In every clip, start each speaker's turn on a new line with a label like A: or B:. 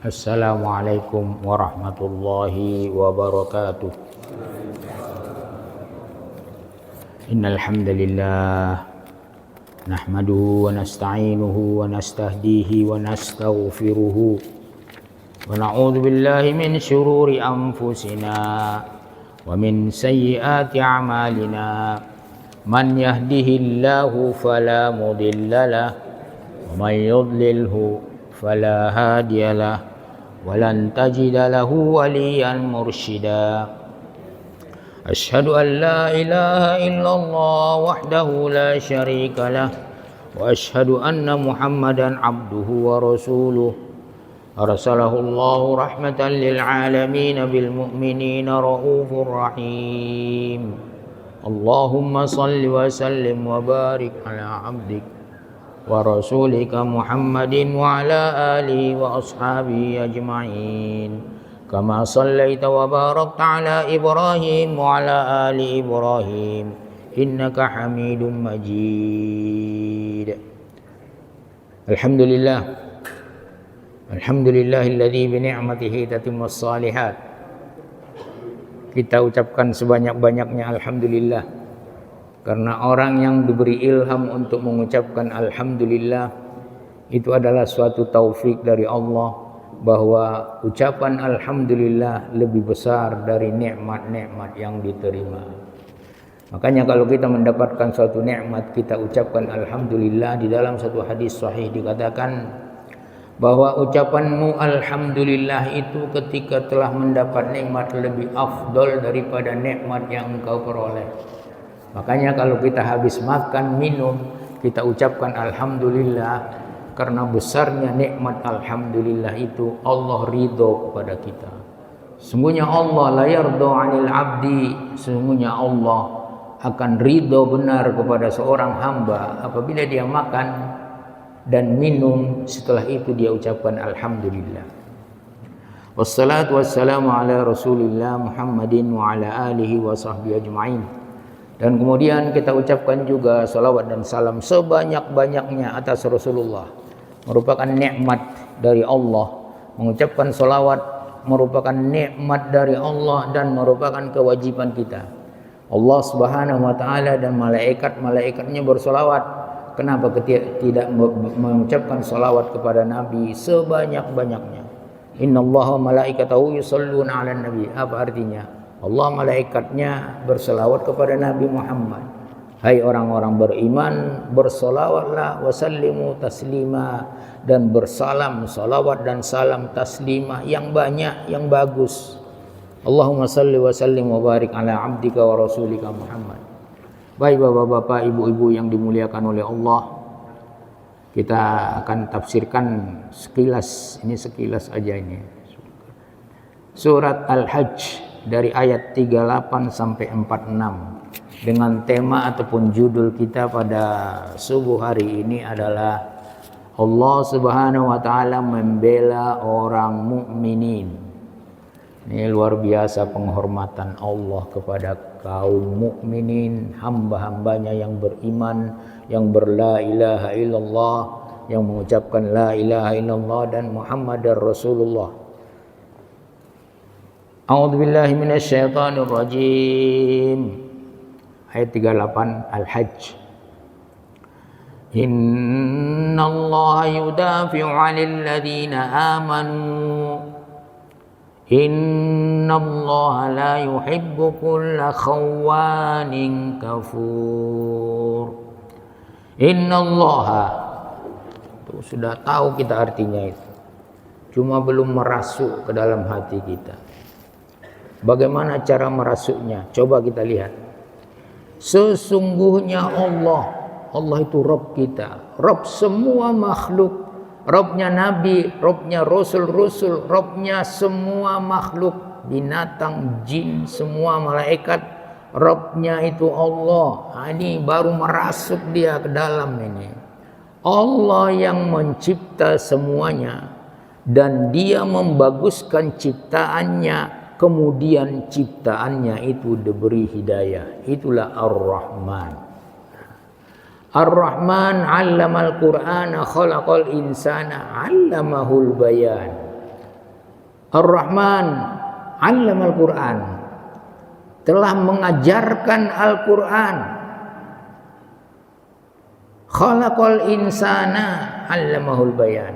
A: Assalamualaikum warahmatullahi wabarakatuh. Innal hamdalillah nahmaduhu wa nasta'inuhu wa nastahdihi wa nastaghfiruhu wa na'udzu billahi min shururi anfusina wa min sayyiati a'malina. Man yahdihillahu fala mudhillalah wa man yudlilhu fala hadiyalah walan tajida lahu waliyan mursyida. Asyhadu an la ilaha illallah wahdahu la syarika lah wa asyhadu anna Muhammadan abduhu wa rasuluh. Arsalahu Allahu rahmatan lil alamin bil mu'minina raufur rahim. Allahumma salli wa sallim wa barik ala abdik wa rasulika Muhammadin wa ala alihi wa ashabihi ajma'in kama sallaita wa barakta ala Ibrahim wa ala ali Ibrahim innaka Hamidum Majid. Alhamdulillahilladzi bi ni'matihi tatimmus shalihat. Kita ucapkan sebanyak-banyaknya alhamdulillah, karena orang yang diberi ilham untuk mengucapkan alhamdulillah itu adalah suatu taufik dari Allah, bahwa ucapan alhamdulillah lebih besar dari nikmat-nikmat yang diterima. Makanya kalau kita mendapatkan suatu nikmat, kita ucapkan alhamdulillah. Di dalam satu hadis sahih dikatakan bahwa ucapanmu alhamdulillah itu ketika telah mendapat nikmat lebih afdol daripada nikmat yang engkau peroleh. Makanya kalau kita habis makan, minum, kita ucapkan alhamdulillah, karena besarnya nikmat alhamdulillah itu Allah ridho kepada kita. Sesungguhnya Allah la yardo 'anil 'abdi, sesungguhnya Allah akan ridho benar kepada seorang hamba apabila dia makan dan minum, setelah itu dia ucapkan alhamdulillah. Wassalatu wassalamu ala Rasulillah Muhammadin wa ala alihi wa sahbihi ajma'in. Dan kemudian kita ucapkan juga salawat dan salam sebanyak-banyaknya atas Rasulullah. Merupakan nikmat dari Allah. Mengucapkan salawat merupakan nikmat dari Allah dan merupakan kewajiban kita. Allah Subhanahu wa taala dan malaikat-malaikatnya bersalawat. Kenapa tidak mengucapkan salawat kepada Nabi sebanyak-banyaknya? Innallaha malaikatahu yusholluna 'alan nabi. Apa artinya? Allah malaikatnya berselawat kepada Nabi Muhammad. Hai orang-orang beriman, bersolawatlah wasallimu taslima, dan bersalam salawat dan salam taslima yang banyak, yang bagus. Allahumma salli wa sallim wa barik ala abdika wa rasulika Muhammad. Baik bapak-bapak, ibu-ibu yang dimuliakan oleh Allah, kita akan tafsirkan sekilas, ini sekilas aja ini. Surat Al-Hajj dari ayat 38 sampai 46, dengan tema ataupun judul kita pada subuh hari ini adalah Allah Subhanahu wa taala membela orang mukminin. Ini luar biasa penghormatan Allah kepada kaum mukminin, hamba-hambanya yang beriman, yang berla ilaha illallah, yang mengucapkan la ilaha illallah dan Muhammadar Rasulullah. A'udzu billahi minasyaitonir rajim. Ayat 38 Al-Hajj. Innallaha yudafi'u 'anil ladzina amanu. Innallaha la yuhibbu kulla khawanin kafur. Innallaha, itu sudah tahu kita artinya itu, cuma belum merasuk ke dalam hati kita. Bagaimana cara merasuknya? Coba kita lihat. Sesungguhnya Allah itu Rabb kita, Rabb semua makhluk, Rabbnya Nabi, Rabbnya Rasul-Rasul, Rabbnya semua makhluk, binatang, jin, semua malaikat, Rabbnya itu Allah. Ini baru merasuk dia ke dalam ini. Allah yang mencipta semuanya dan dia membaguskan ciptaannya. Kemudian ciptaannya itu diberi hidayah. Itulah Ar-Rahman. Ar-Rahman 'allamal Qur'ana khalaqal insana 'allamahul bayan. Ar-Rahman 'allamal Qur'an, telah mengajarkan Al-Qur'an. Khalaqal insana 'allamahul bayan.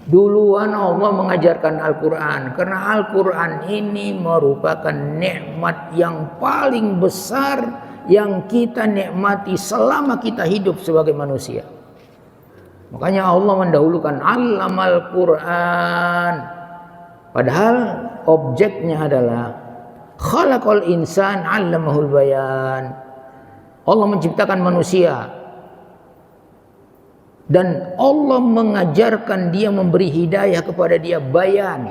A: Duluan Allah mengajarkan Al-Qur'an, karena Al-Qur'an ini merupakan nikmat yang paling besar yang kita nikmati selama kita hidup sebagai manusia. Makanya Allah mendahulukan 'allamal Qur'an, padahal objeknya adalah khalaqal insan 'allamahul bayan. Allah menciptakan manusia dan Allah mengajarkan dia, memberi hidayah kepada dia, bayan,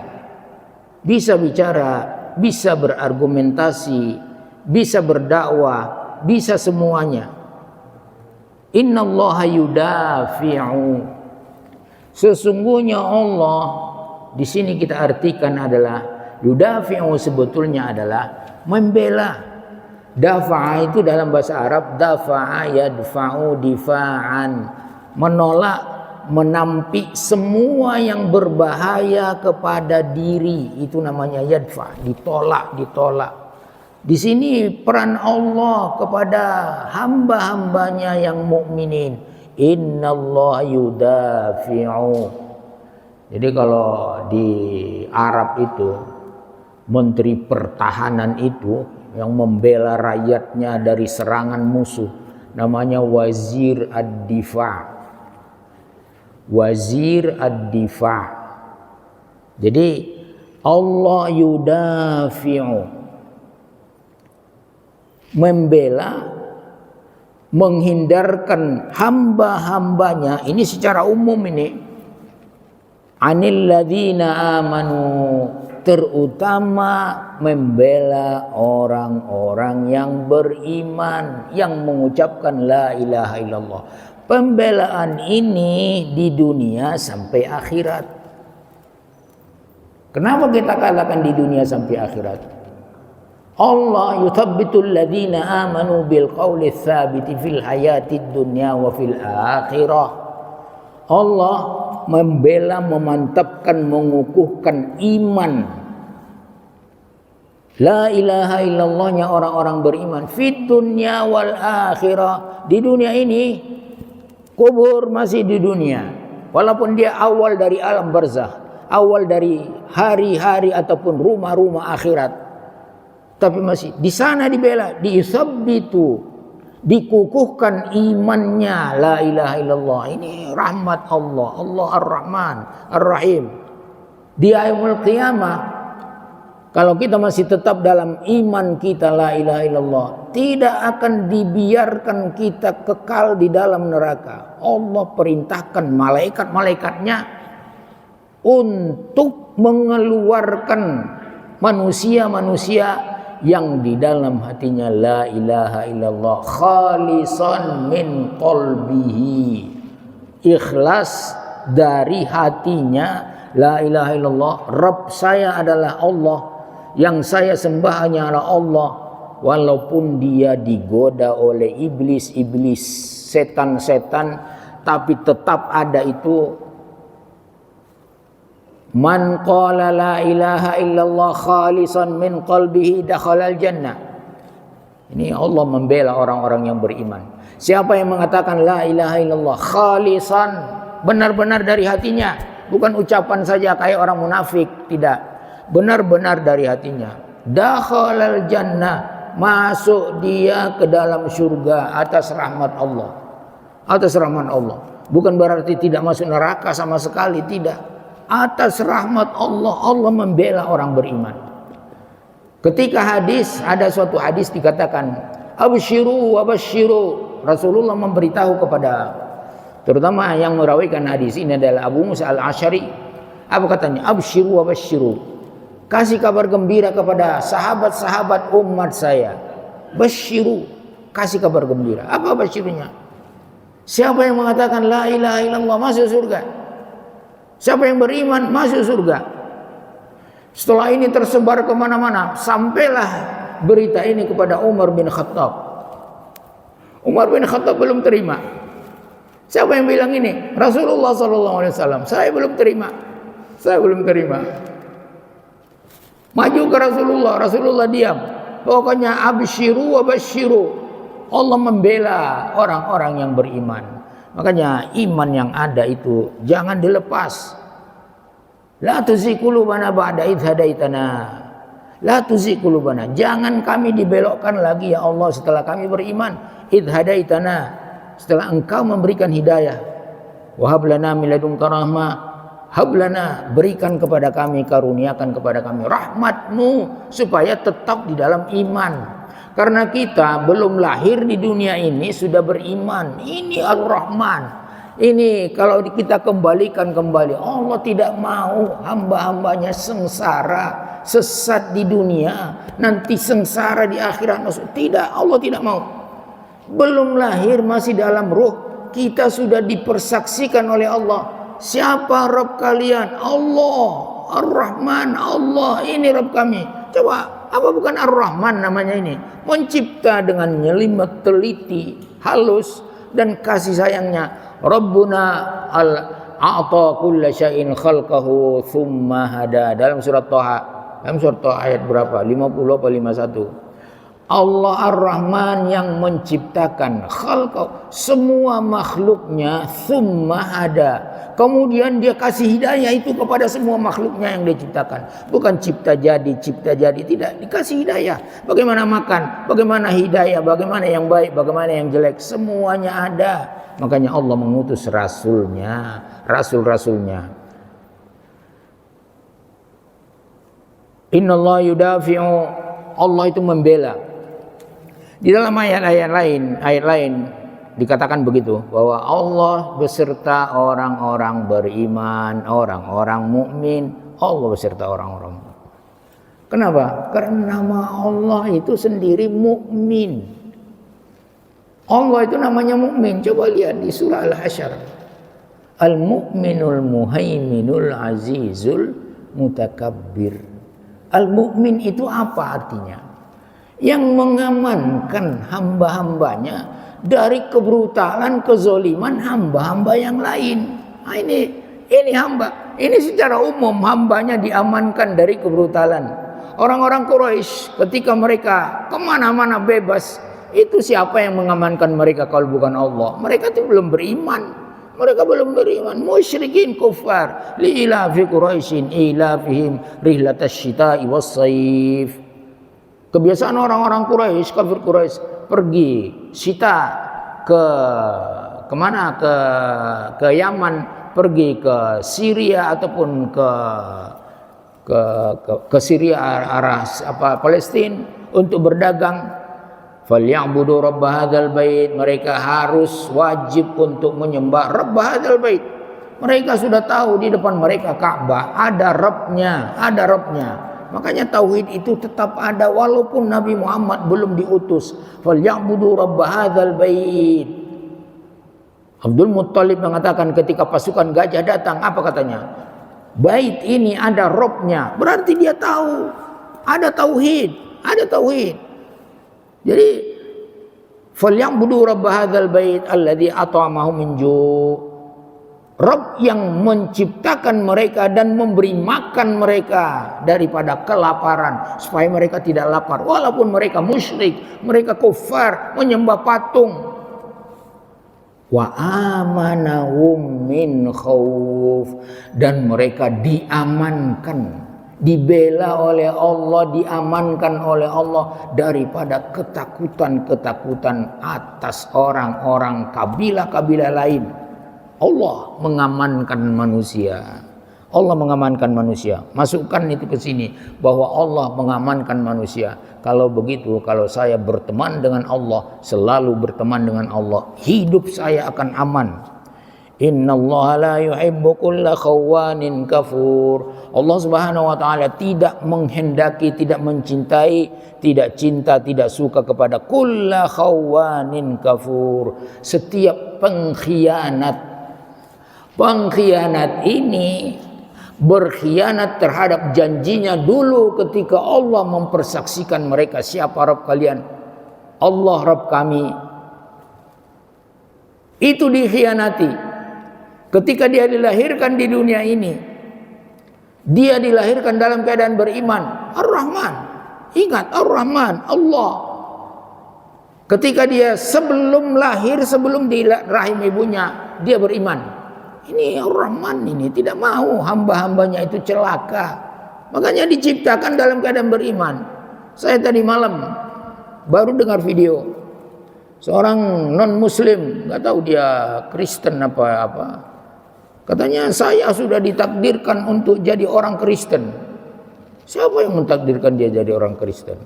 A: bisa bicara, bisa berargumentasi, bisa berdakwah, bisa semuanya. Innallaha yudafi'u, sesungguhnya Allah di sini kita artikan adalah yudafi'u, sebetulnya adalah membela. Dafa'a itu dalam bahasa Arab dafa'a yadfa'u difa'an, menolak, menampi semua yang berbahaya kepada diri, itu namanya yadfa, ditolak. Di sini peran Allah kepada hamba-hambanya yang mukminin. Innallaha yudafi'u. Jadi kalau di Arab itu menteri pertahanan itu yang membela rakyatnya dari serangan musuh namanya wazir ad-difa'. Wazir ad-difa'. Jadi Allah yudafi'u, membela, menghindarkan hamba-hambanya, ini secara umum ini, anil ladzina amanu, terutama membela orang-orang yang beriman, yang mengucapkan la ilaha illallah. Pembelaan ini di dunia sampai akhirat. Kenapa kita katakan di dunia sampai akhirat? Allah yuthabbitul ladzina amanu bil qawli tsabiti fil hayatid dunya wa fil akhirah. Allah membela, memantapkan, mengukuhkan iman la ilaha illallahnya orang-orang beriman fid dunya wal akhirah, di dunia ini, kubur masih di dunia, walaupun dia awal dari alam barzakh, awal dari hari-hari ataupun rumah-rumah akhirat, tapi masih di sana dibela, diisabbitu, dikukuhkan imannya la ilaha illallah. Ini rahmat Allah, Allah Ar-Rahman Ar-Rahim. Di yaumul qiyamah, kalau kita masih tetap dalam iman kita la ilaha illallah, tidak akan dibiarkan kita kekal di dalam neraka. Allah perintahkan malaikat-malaikatnya untuk mengeluarkan manusia-manusia yang di dalam hatinya la ilaha illallah khalisan min qalbihi, ikhlas dari hatinya la ilaha illallah, Rabb saya adalah Allah, yang saya sembah hanyalah Allah, walaupun dia digoda oleh iblis-iblis, setan-setan, tapi tetap ada itu. Man qala la ilaha illallah khalisan min qalbihi dakhalal jannah. Ini Allah membela orang-orang yang beriman. Siapa yang mengatakan la ilaha illallah khalisan, benar-benar dari hatinya, bukan ucapan saja kayak orang munafik, tidak. Benar-benar dari hatinya, dakhalal jannah, masuk dia ke dalam surga atas rahmat Allah. Atas rahmat Allah, bukan berarti tidak masuk neraka sama sekali, tidak. Atas rahmat Allah, Allah membela orang beriman. Ketika ada suatu hadis dikatakan absyiru wabasyiru, Rasulullah memberitahu kepada, terutama yang merawikan hadis ini adalah Abu Musa al-Asy'ari. Apa katanya? Absyiru wabasyiru, kasih kabar gembira kepada sahabat-sahabat umat saya. Basyiru, kasih kabar gembira. Apa basyirunya? Siapa yang mengatakan la ilaha illallah masuk surga. Siapa yang beriman masuk surga. Setelah ini tersebar kemana-mana, sampailah berita ini kepada Umar bin Khattab. Umar bin Khattab belum terima. Siapa yang bilang ini? Rasulullah SAW. Saya belum terima. Saya belum terima. Maju ke Rasulullah, Rasulullah diam. Pokoknya absyiru wa basyiru. Allah membela orang-orang yang beriman. Makanya iman yang ada itu jangan dilepas. La tuzigh qulubana ba'da idh hadaitana. La tuzigh qulubana. Jangan kami dibelokkan lagi ya Allah setelah kami beriman. Idh hadaitana. Setelah Engkau memberikan hidayah. Wa hab lana min ladunka rahmah. Hablana, berikan kepada kami, karuniakan kepada kami rahmat-Mu supaya tetap di dalam iman. Karena kita belum lahir di dunia ini sudah beriman. Ini Ar-Rahman. Ini kalau kita kembalikan kembali, Allah tidak mau hamba-hambanya sengsara, sesat di dunia, nanti sengsara di akhirat. Tidak, Allah tidak mau. Belum lahir masih dalam ruh, kita sudah dipersaksikan oleh Allah. Siapa Rabb kalian? Allah, Ar-Rahman, Allah, ini Rabb kami. Coba, apa bukan Ar-Rahman namanya ini? Mencipta dengan nyelimet, teliti, halus, dan kasih sayangnya. Rabbuna a'ta kulla syai'in khalqahu thumma hada. Dalam surat Thaha. Dalam surat Thaha ayat berapa? 50 atau 51? Allah Ar-Rahman yang menciptakan khalqahu, semua makhluknya, thumma hada. Kemudian dia kasih hidayah itu kepada semua makhluknya yang dia ciptakan. Bukan cipta jadi, tidak. Dikasih hidayah. Bagaimana makan, bagaimana hidayah, bagaimana yang baik, bagaimana yang jelek. Semuanya ada. Makanya Allah mengutus rasulnya, rasul-rasulnya. Innallaha yudafi'u, Allah itu membela. Di dalam ayat lain dikatakan begitu, bahwa Allah beserta orang-orang beriman, orang-orang mukmin. Allah beserta orang-orang. Kenapa? Karena nama Allah itu sendiri mukmin. Allah itu namanya mukmin. Coba lihat di surah Al-Hasyr. Al-mu'minul muhaiminul azizul mutakabbir. Al-mu'min itu apa artinya? Yang mengamankan hamba-hambanya dari kebrutalan, kezoliman hamba-hamba yang lain. Nah, ini hamba. Ini secara umum hambanya diamankan dari kebrutalan. Orang-orang Quraisy ketika mereka kemana-mana bebas, itu siapa yang mengamankan mereka kalau bukan Allah? Mereka itu belum beriman. Mereka belum beriman. Musyrikin kufar. Li ilafi Quraisyin ilafihim rihlatash shita'i was-saif. Kebiasaan orang-orang Quraisy, kafir Quraisy, pergi syita kemana? Ke Yaman, pergi ke Syria ataupun ke Syria arah Palestina untuk berdagang. Falyabudu rabb hadzal bait, mereka harus wajib untuk menyembah rabb hadzal bait. Mereka sudah tahu di depan mereka Ka'bah ada Rabbnya, ada Rabbnya. Makanya tauhid itu tetap ada walaupun Nabi Muhammad belum diutus. Falyabudu rabb hadzal bait. Abdul Muttalib mengatakan ketika pasukan gajah datang, apa katanya? Bait ini ada Rabbnya. Berarti dia tahu ada tauhid, ada tauhid. Jadi falyabudu rabb hadzal bait alladzi at'amahum min ju'. Rabb yang menciptakan mereka dan memberi makan mereka daripada kelaparan, supaya mereka tidak lapar walaupun mereka musyrik, mereka kufar, menyembah patung. Wa amanahum min khauf, dan mereka diamankan, dibela oleh Allah, diamankan oleh Allah daripada ketakutan-ketakutan atas orang-orang kabilah-kabilah lain. Allah mengamankan manusia. Allah mengamankan manusia. Masukkan itu ke sini bahwa Allah mengamankan manusia. Kalau begitu, kalau saya berteman dengan Allah, selalu berteman dengan Allah, hidup saya akan aman. Innallaha la yuhibbu kulla khawanin kafur. Allah Subhanahu wa taala tidak menghendaki, tidak mencintai, tidak cinta, tidak suka kepada kulla khawanin kafur, setiap pengkhianat. Pengkhianat ini berkhianat terhadap janjinya dulu ketika Allah mempersaksikan mereka, siapa Rabb kalian? Allah Rabb kami. Itu dikhianati ketika dia dilahirkan di dunia ini. Dia dilahirkan dalam keadaan beriman. Ar-Rahman. Ingat, Ar-Rahman, Allah. Ketika dia sebelum lahir, sebelum di rahim ibunya, dia beriman. Ini Ar-Rahman ini tidak mau hamba-hambanya itu celaka. Makanya diciptakan dalam keadaan beriman. Saya tadi malam baru dengar video seorang non muslim, nggak tahu dia Kristen apa. Katanya saya sudah ditakdirkan untuk jadi orang Kristen. Siapa yang mentakdirkan dia jadi orang Kristen?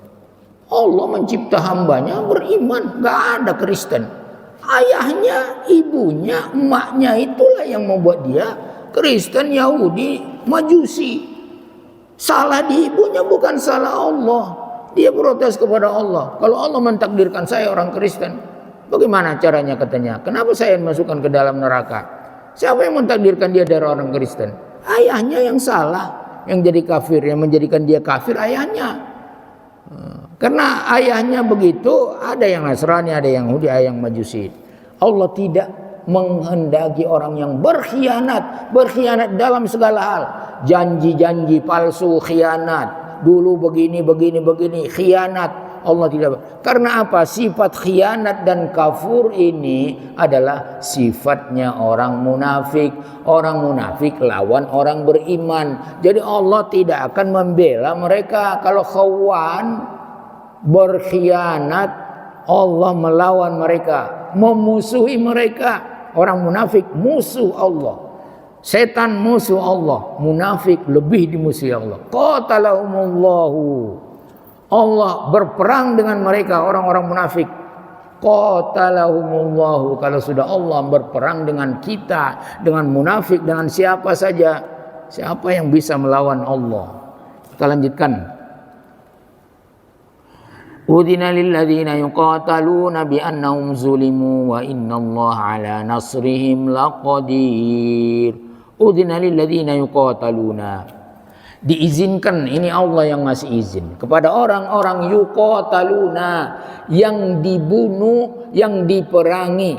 A: Allah mencipta hambanya beriman, nggak ada Kristen. Ayahnya, ibunya, emaknya itulah yang membuat dia Kristen, Yahudi, Majusi. Salah di ibunya, bukan salah Allah. Dia protes kepada Allah. Kalau Allah mentakdirkan saya orang Kristen, bagaimana caranya katanya? Kenapa saya masukkan ke dalam neraka? Siapa yang mentakdirkan dia dari orang Kristen? Ayahnya yang salah, yang jadi kafir, yang menjadikan dia kafir ayahnya. Karena ayahnya begitu, ada yang Nasrani, ada yang Yahudi, ada yang Majusi. Allah tidak menghendaki orang yang berkhianat dalam segala hal. Janji-janji palsu, khianat. Dulu begini, khianat. Allah tidak. Karena apa? Sifat khianat dan kafur ini adalah sifatnya orang munafik. Orang munafik lawan orang beriman. Jadi Allah tidak akan membela mereka. Kalau khawan berkhianat, Allah melawan mereka, memusuhi mereka. Orang munafik musuh Allah. Setan musuh Allah, munafik lebih dimusuhi Allah. Qatalahumullahu. Allah berperang dengan mereka, orang-orang munafik. Qatalahumullahu. Kalau sudah Allah berperang dengan kita, dengan munafik, dengan siapa saja, siapa yang bisa melawan Allah? Kita lanjutkan. Udhina lilladzina yuqataluna bi annahum zulimu wa innallaha ala nasrihim laqadir. Udhina lilladzina yuqataluna. Diizinkan, ini Allah yang ngasih izin kepada orang-orang yuqataluna, yang dibunuh, yang diperangi.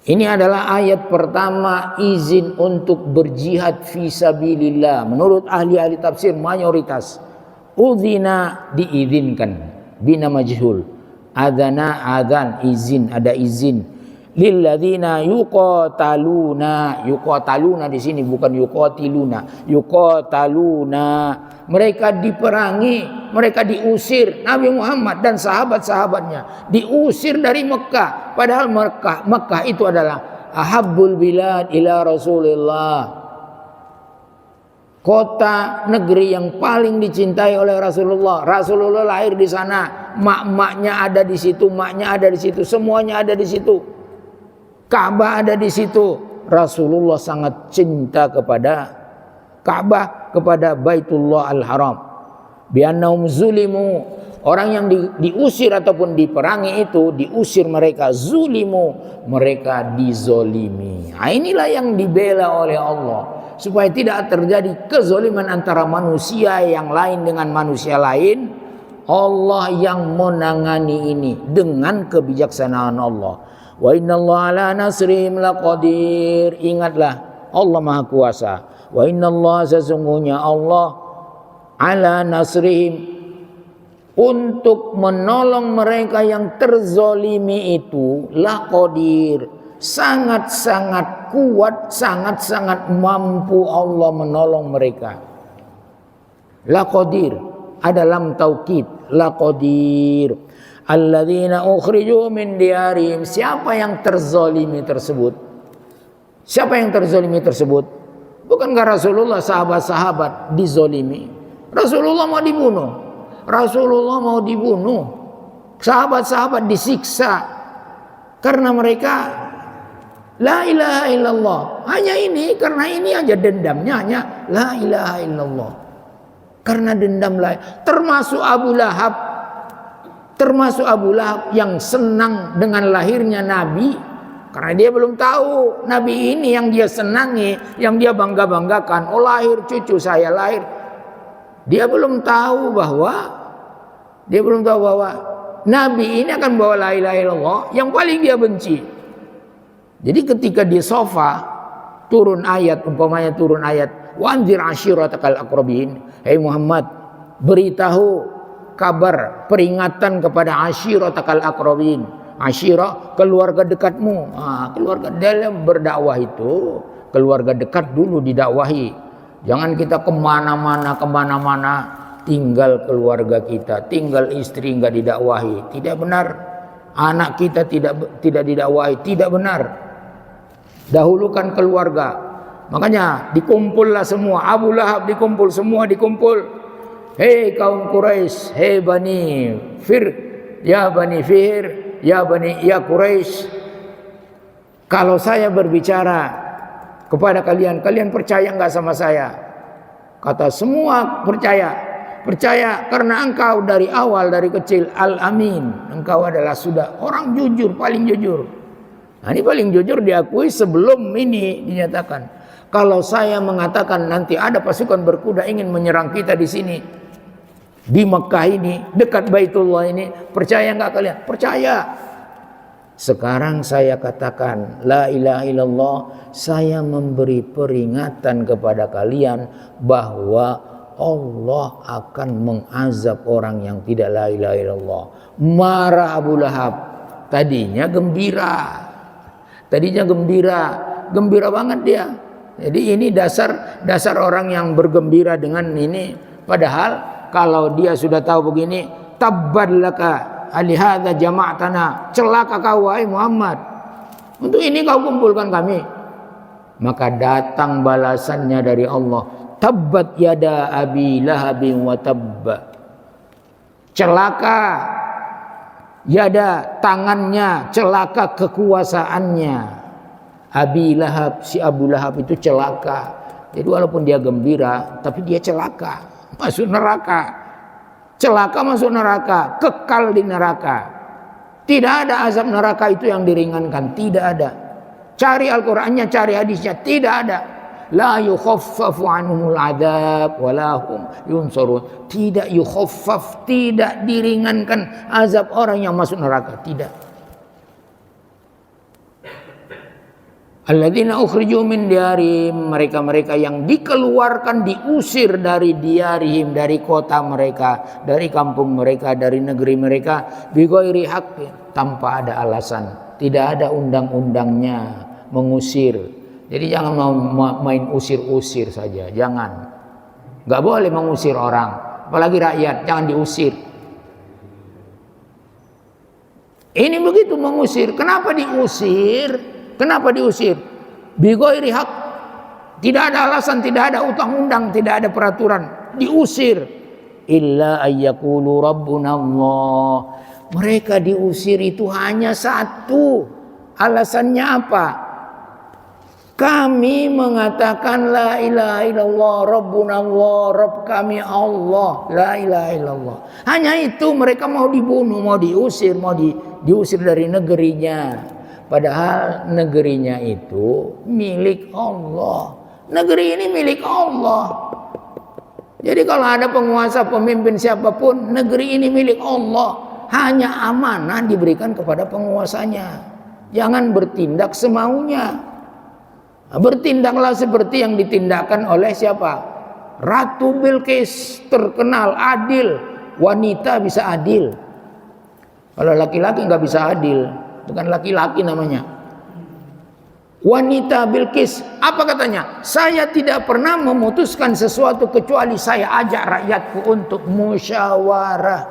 A: Ini adalah ayat pertama izin untuk berjihad fisabilillah. Menurut ahli-ahli tafsir mayoritas, udhina diizinkan, bina majhul, adana adzan, izin, ada izin. Lilladzina yuqataluna, yuqataluna di sini bukan yuqatiluna, yuqataluna. Mereka diperangi, mereka diusir. Nabi Muhammad dan sahabat-sahabatnya diusir dari Mekah. Padahal Mekah itu adalah ahabbul bilad ila Rasulillah. Kota negeri yang paling dicintai oleh Rasulullah. Rasulullah lahir di sana, mak-maknya ada di situ, maknya ada di situ, semuanya ada di situ. Ka'bah ada di situ. Rasulullah sangat cinta kepada Ka'bah, kepada Baitullah Al-Haram. Biannahum zulimu. Orang yang diusir ataupun diperangi itu, diusir mereka, zulimu, mereka dizolimi. Nah, inilah yang dibela oleh Allah, supaya tidak terjadi kezoliman antara manusia yang lain dengan manusia lain. Allah yang menangani ini dengan kebijaksanaan Allah. Wa innallaha ala nasrihim laqadir. Ingatlah, Allah Maha Kuasa. Wa innallaha, sesungguhnya Allah, ala nasrihim, untuk menolong mereka yang terzolimi itu, laqadir, sangat-sangat kuat, sangat-sangat mampu Allah menolong mereka. Laqadir ada lam taukid, laqadir. Alladzina ukhriju min diyarihim. Siapa yang terzolimi tersebut? Siapa yang terzolimi tersebut? Bukankah Rasulullah, sahabat-sahabat dizolimi? Rasulullah mau dibunuh. Rasulullah mau dibunuh. Sahabat-sahabat disiksa karena mereka la ilaha illallah. Hanya ini, karena ini aja dendamnya, hanya la ilaha illallah. Karena dendam lain. Termasuk Abu Lahab yang senang dengan lahirnya Nabi, karena dia belum tahu Nabi ini yang dia senangi, yang dia bangga-banggakan. Oh, lahir cucu saya, lahir. Dia belum tahu bahwa Nabi ini akan bawa la ilaha illallah yang paling dia benci. Jadi ketika di sofa turun ayat, umpamanya turun ayat wa anzir ashiratakal aqrabin. Hei Muhammad, beritahu kabar peringatan kepada ashiratakal aqrabin. Ashirah, keluarga dekatmu. Keluarga dalam berdakwah itu keluarga dekat dulu didakwahi. Jangan kita kemana-mana tinggal keluarga kita, tinggal istri nggak didakwahi. Tidak benar. Anak kita tidak didakwahi, tidak benar. Dahulukan keluarga. Makanya dikumpullah semua. Abu Lahab dikumpul, semua dikumpul. Hei kaum Quraisy, hei Bani Fir, ya Bani Fir, ya Quraisy, kalau saya berbicara kepada kalian, kalian percaya enggak sama saya? Kata semua percaya karena engkau dari awal, dari kecil Al-Amin, engkau adalah sudah orang jujur, paling jujur. Nah, ini paling jujur diakui sebelum ini dinyatakan. Kalau saya mengatakan nanti ada pasukan berkuda ingin menyerang kita di sini, di Mekah ini, dekat Baitullah ini, percaya enggak kalian? Percaya. Sekarang saya katakan la ilaha illallah, saya memberi peringatan kepada kalian bahwa Allah akan mengazab orang yang tidak la ilaha illallah. Marah Abu Lahab. Tadinya gembira banget dia. Jadi ini dasar orang yang bergembira dengan ini. Padahal kalau dia sudah tahu begini, tabbar laka alihada jama'tana, celaka kau wahai Muhammad, untuk ini kau kumpulkan kami. Maka datang balasannya dari Allah, tabbat yada abi lahabin wa tabba. Celaka yada, tangannya, celaka kekuasaannya. Abi Lahab, si Abu Lahab itu celaka. Jadi walaupun dia gembira, tapi dia celaka, masuk neraka. Celaka masuk neraka, kekal di neraka. Tidak ada azab neraka itu yang diringankan, tidak ada. Cari Al-Qur'annya, cari hadisnya, tidak ada. La yukhaffafu anhumul adzab wa lahum yunsarun. Tidak yukhaffaf, tidak diringankan azab orang yang masuk neraka, tidak. Alladzina ukhriju min diarihim, mereka-mereka yang dikeluarkan, diusir dari diarihim, dari kota mereka, dari kampung mereka, dari negeri mereka, bighairi haqqin, tanpa ada alasan, tidak ada undang-undangnya mengusir. Jadi jangan mau main usir-usir saja, jangan. Enggak boleh mengusir orang, apalagi rakyat, jangan diusir. Ini begitu mengusir. Kenapa diusir? Kenapa diusir? Bighairi haq. Tidak ada alasan, tidak ada undang-undang, tidak ada peraturan. Diusir. Illa ayyaqulu rabbuna Allah. Mereka diusir itu hanya satu. Alasannya apa? Kami mengatakan la ilaha illallah, rabbuna Allah, Rabb kami Allah, la ilaha illallah. Hanya itu, mereka mau dibunuh, mau diusir, diusir dari negerinya. Padahal negerinya itu milik Allah. Negeri ini milik Allah. Jadi kalau ada penguasa, pemimpin siapapun, negeri ini milik Allah. Hanya amanah diberikan kepada penguasanya. Jangan bertindak semaunya. Bertindaklah seperti yang ditindakkan oleh siapa? Ratu Bilqis, terkenal adil. Wanita bisa adil. Kalau laki-laki nggak bisa adil. Bukan laki-laki namanya. Wanita Bilqis, apa katanya? Saya tidak pernah memutuskan sesuatu kecuali saya ajak rakyatku untuk musyawarah.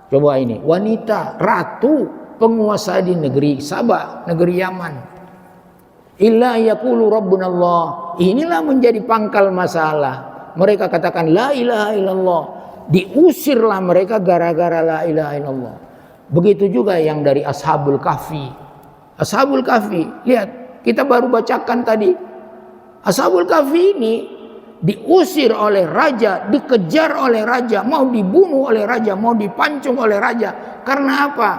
A: Coba ini, wanita, ratu, penguasa di negeri Sabah, negeri Yaman. Illa yaqulu rabbuna Allah. Inilah menjadi pangkal masalah. Mereka katakan la ilaha illallah. Diusirlah mereka gara-gara la ilaha illallah. Begitu juga yang dari Ashabul Kahfi. Ashabul Kahfi, lihat, kita baru bacakan tadi. Ashabul Kahfi ini diusir oleh raja, dikejar oleh raja, mau dibunuh oleh raja, mau dipancung oleh raja. Karena apa?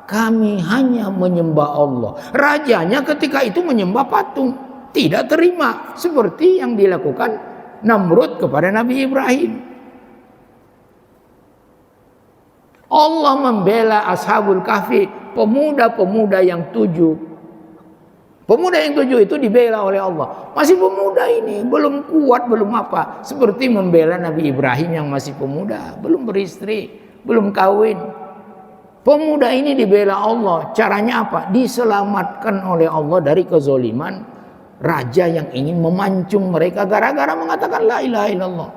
A: Kami hanya menyembah Allah. Rajanya ketika itu menyembah patung, tidak terima seperti yang dilakukan Namrud kepada Nabi Ibrahim. Allah membela Ashabul Kahfi, pemuda-pemuda yang 7 Pemuda yang 7 itu dibela oleh Allah. Masih pemuda ini, belum kuat, belum apa. Seperti membela Nabi Ibrahim yang masih pemuda, belum beristri, belum kawin. Pemuda ini dibela Allah. Caranya apa? Diselamatkan oleh Allah dari kezoliman raja yang ingin memancung mereka gara-gara mengatakan la ilaha illallah.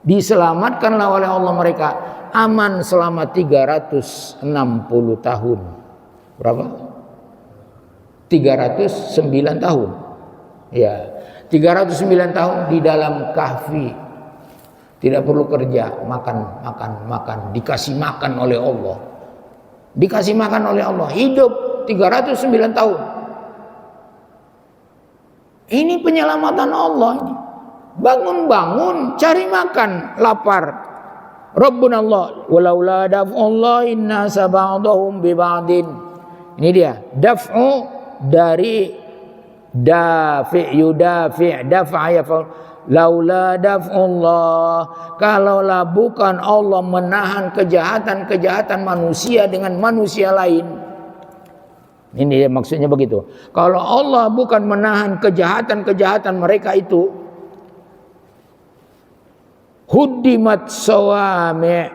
A: Diselamatkanlah oleh Allah mereka. Aman selama 360 tahun. Berapa? 309 tahun. Ya, 309 tahun di dalam kahfi. Tidak perlu kerja, makan, dikasih makan oleh Allah. Dikasih makan oleh Allah, hidup 309 tahun. Ini penyelamatan Allah ini. Bangun-bangun, cari makan, lapar. Rabbuna Allah, walaula daf'ullahi nasa ba'dahum bi ba'din. Ini dia, daf'u dari dafi' yudafi' daf'a yaf'al. Laula daf'ullah, kalaulah bukan Allah menahan kejahatan-kejahatan manusia dengan manusia lain. Ini maksudnya begitu. Kalau Allah bukan menahan kejahatan-kejahatan mereka itu, huddimat sawami',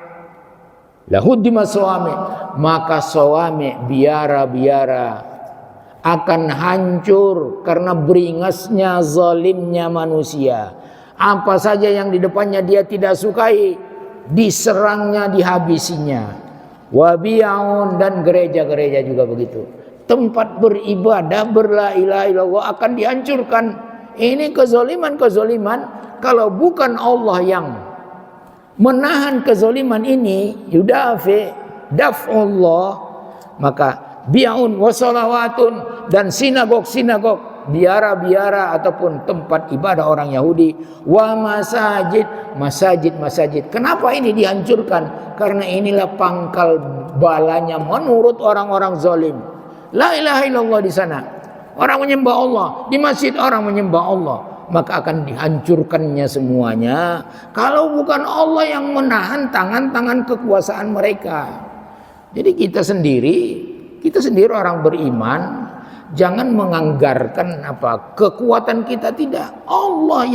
A: la huddimat sawami', maka sawami' biara-biara akan hancur karena beringasnya zalimnya manusia. Apa saja yang di depannya dia tidak sukai, diserangnya, dihabisinya. Wabi'un, dan gereja-gereja juga begitu. Tempat beribadah berla ilaha illallah akan dihancurkan. Ini kezoliman-kezoliman. Kalau bukan Allah yang menahan kezoliman ini, yudafi daf'ullah, maka bi'un wa salawatun, dan sinagog-sinagog, biara-biara ataupun tempat ibadah orang Yahudi, wa masajid. Kenapa ini dihancurkan? Karena inilah pangkal balanya menurut orang-orang zalim. La ilaha illallah di sana. Orang menyembah Allah, di masjid orang menyembah Allah, maka akan dihancurkannya semuanya kalau bukan Allah yang menahan tangan-tangan kekuasaan mereka. Jadi kita sendiri orang beriman, jangan menganggarkan kekuatan kita, tidak. Allah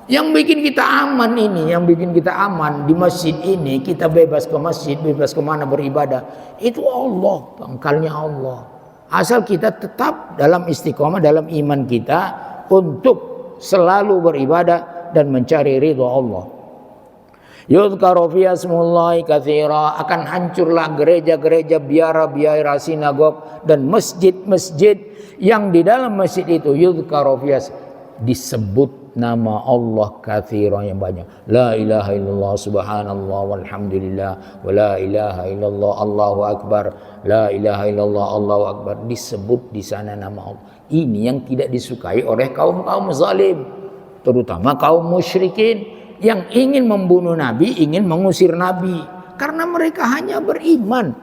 A: yang bikin kita aman ini, yang bikin kita aman di masjid ini, kita bebas ke masjid, bebas kemana beribadah, itu Allah, pangkalnya Allah. Asal kita tetap dalam istiqomah dalam iman kita untuk selalu beribadah dan mencari ridha Allah. Yudhkaru fiha ismullahi katsira, akan hancurlah gereja-gereja, biara-biara, sinagog dan masjid-masjid yang di dalam masjid itu yudhkaru fiha, disebut nama Allah katsira, yang banyak. La ilaha illallah subhanallah walhamdulillah wa la ilaha illallah Allahu akbar, la ilaha illallah Allahu akbar, disebut di sana nama Allah. Ini yang tidak disukai oleh kaum-kaum zalim, terutama kaum musyrikin yang ingin membunuh Nabi, ingin mengusir Nabi, karena mereka hanya beriman.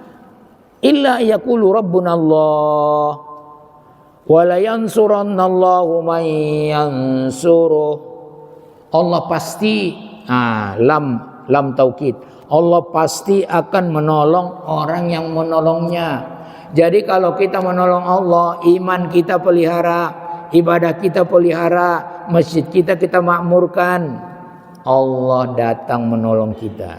A: Illa yaqulu rabbuna Allah wa la yansurannallahu man yansuruh. Allah pasti, lam taukid, Allah pasti akan menolong orang yang menolongnya. Jadi kalau kita menolong Allah, iman kita pelihara, ibadah kita pelihara, masjid kita makmurkan, Allah datang menolong kita.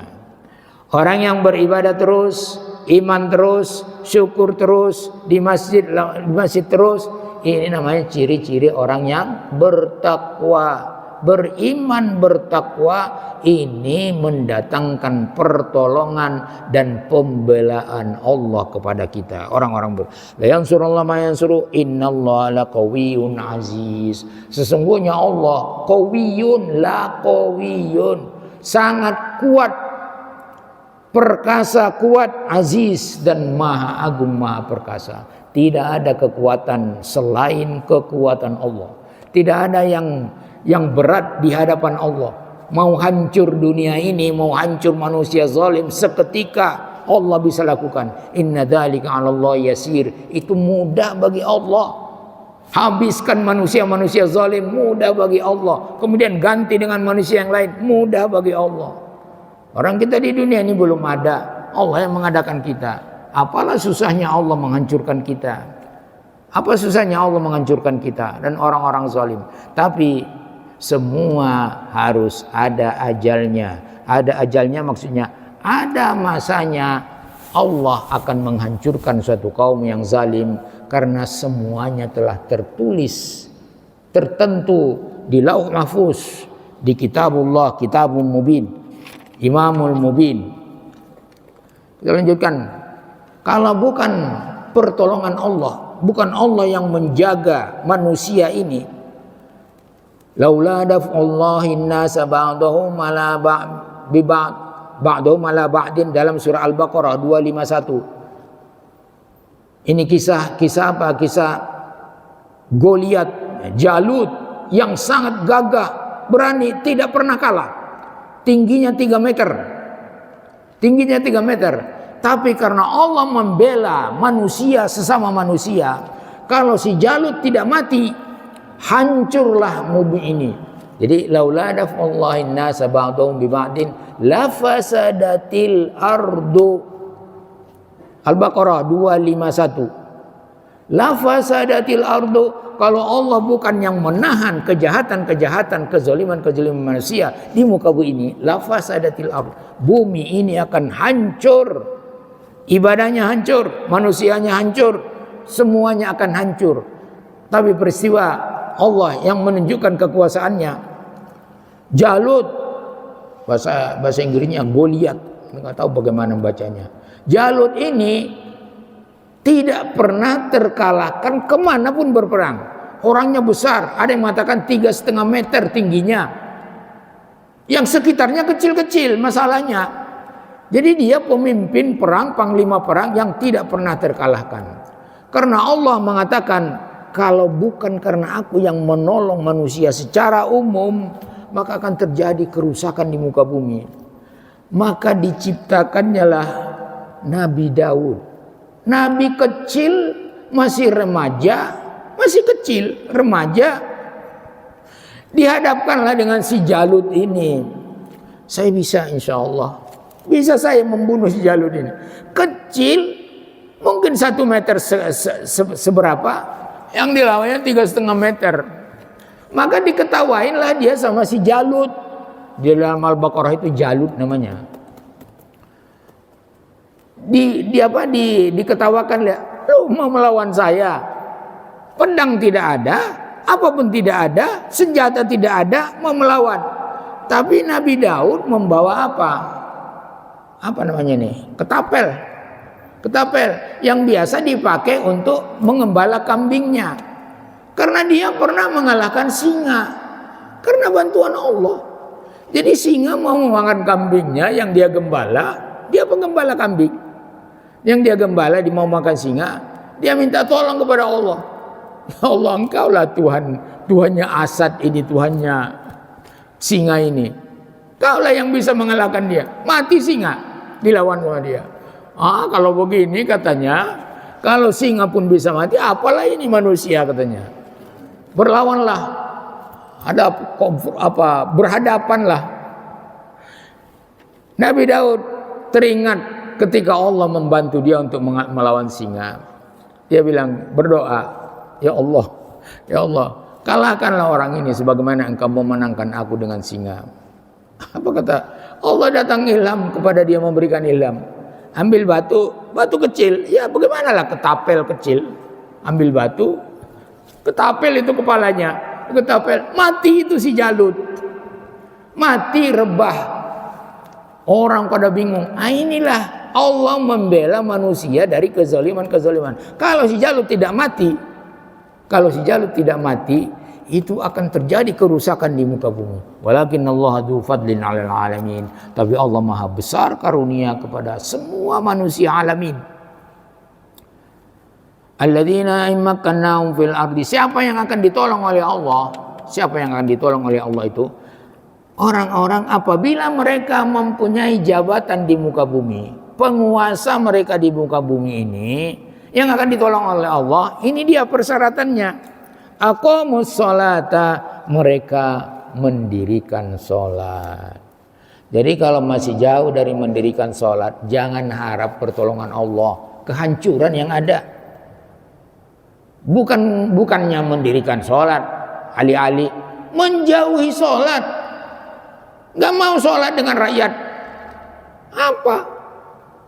A: Orang yang beribadah terus, iman terus, syukur terus, di masjid terus, ini namanya ciri-ciri orang yang bertakwa. Beriman, bertakwa, ini mendatangkan pertolongan dan pembelaan Allah kepada kita. Orang-orang la yansurullah ma yansuru, innallaha laqawiyyun aziz. Sesungguhnya Allah qawiyyun, laqawiyyun, sangat kuat, perkasa, kuat, aziz, dan maha agung, maha perkasa. Tidak ada kekuatan selain kekuatan Allah. Tidak ada yang berat di hadapan Allah. Mau hancur dunia ini, mau hancur manusia zalim, seketika Allah bisa lakukan. Inna dzalika 'alallahi yasir. Itu mudah bagi Allah. Habiskan manusia-manusia zalim, mudah bagi Allah. Kemudian ganti dengan manusia yang lain, mudah bagi Allah. Orang kita di dunia ini belum ada, Allah yang mengadakan kita. Apalah susahnya Allah menghancurkan kita. Apa susahnya Allah menghancurkan kita dan orang-orang zalim? Tapi semua harus ada ajalnya. Ada ajalnya maksudnya ada masanya Allah akan menghancurkan suatu kaum yang zalim, karena semuanya telah tertulis, tertentu di Lauh Mahfuz, di Kitabullah, Kitabul Mubin, Imamul Mubin. Kita lanjutkan. Kalau bukan pertolongan Allah, bukan Allah yang menjaga manusia ini, laula daf'ullahi an-nasa ba'dahum ala ba'dahum ala ba'din, dalam surah Al-Baqarah 251. Ini kisah apa? Kisah Goliat, Jalut yang sangat gagah, berani, tidak pernah kalah. Tingginya 3 meter. Tingginya 3 meter. Tapi karena Allah membela manusia, sesama manusia, kalau si Jalut tidak mati, hancurlah bumi ini. Jadi laula daf'ullahi an-nasa ba'dahum bi ba'din la fasadatil ardu. Al-Baqarah 251. La fasadatil ardu, kalau Allah bukan yang menahan kejahatan-kejahatan, kezaliman-kezaliman manusia di muka bumi ini, la fasadatil ardu, bumi ini akan hancur. Ibadahnya hancur, manusianya hancur, semuanya akan hancur. Tapi peristiwa Allah yang menunjukkan kekuasaannya, Jalut, bahasa Inggrisnya Goliat, nggak tahu bagaimana bacanya. Jalut ini tidak pernah terkalahkan kemanapun berperang. Orangnya besar, ada yang mengatakan 3,5 meter tingginya. Yang sekitarnya kecil-kecil masalahnya. Jadi dia pemimpin perang, panglima perang yang tidak pernah terkalahkan. Karena Allah mengatakan, kalau bukan karena aku yang menolong manusia secara umum, maka akan terjadi kerusakan di muka bumi. Maka diciptakannya lah Nabi Daud. Nabi kecil, masih remaja, masih kecil, remaja. Dihadapkanlah dengan si Jalut ini. Saya bisa, insya Allah. Bisa saya membunuh si Jalut ini. Kecil, mungkin 1 meter seberapa, yang dilawannya 3,5 meter. Maka diketawainlah dia sama si Jalut. Di dalam Al-Baqarah itu Jalut namanya. Diketawakan, lu mau melawan saya, pedang tidak ada, apapun tidak ada, senjata tidak ada, mau melawan. Tapi Nabi Daud membawa apa? Apa namanya nih? Ketapel yang biasa dipakai untuk mengembala kambingnya, karena dia pernah mengalahkan singa karena bantuan Allah. Jadi singa mau memakan kambingnya yang dia gembala, dia penggembala kambing yang dia gembala, dia mau makan singa, dia minta tolong kepada Allah. Ya Allah, engkaulah Tuhannya Asad ini, Tuhannya singa ini, kaulah yang bisa mengalahkan dia. Mati singa dilawan sama dia. Kalau begini katanya, kalau singa pun bisa mati, apalah ini manusia katanya. Berlawanlah, berhadapanlah. Nabi Daud teringat ketika Allah membantu dia untuk melawan singa. Dia bilang, berdoa, ya Allah, kalahkanlah orang ini sebagaimana engkau memenangkan aku dengan singa. Apa kata Allah? Datang ilham kepada dia, memberikan ilham. Ambil batu kecil, ya bagaimanalah ketapel kecil. Ambil batu, ketapel itu kepalanya, ketapel, mati itu si Jalut. Mati rebah. Orang pada bingung. Inilah Allah membela manusia dari kezaliman-kezaliman. Kalau si Jalut tidak mati, itu akan terjadi kerusakan di muka bumi. Walakin Allah dzu fadlin 'alal alamin. Tapi Allah Maha besar karunia kepada semua manusia alamin. Alladzina immakannahum fil ardi. Siapa yang akan ditolong oleh Allah? Siapa yang akan ditolong oleh Allah itu? Orang-orang apabila mereka mempunyai jabatan di muka bumi, penguasa mereka di muka bumi ini yang akan ditolong oleh Allah. Ini dia persyaratannya. Aqamus sholata, mereka mendirikan sholat. Jadi kalau masih jauh dari mendirikan sholat, jangan harap pertolongan Allah, kehancuran yang ada. Bukannya mendirikan sholat, alih-alih menjauhi sholat, nggak mau sholat dengan rakyat. Apa?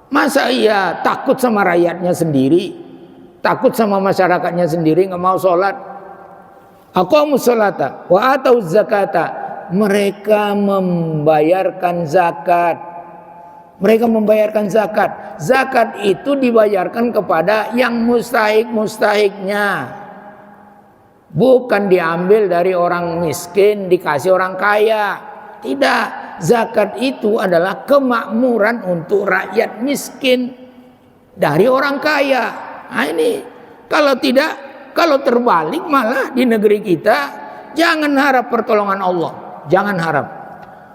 A: Masa iya takut sama rakyatnya sendiri, takut sama masyarakatnya sendiri, nggak mau sholat? Aqamus sholata wa atauz zakata. Mereka membayarkan zakat. Mereka membayarkan zakat. Zakat itu dibayarkan kepada yang mustahik-mustahiknya. Bukan diambil dari orang miskin dikasih orang kaya. Tidak. Zakat itu adalah kemakmuran untuk rakyat miskin dari orang kaya. Nah ini kalau tidak, kalau terbalik malah di negeri kita, jangan harap pertolongan Allah. Jangan harap.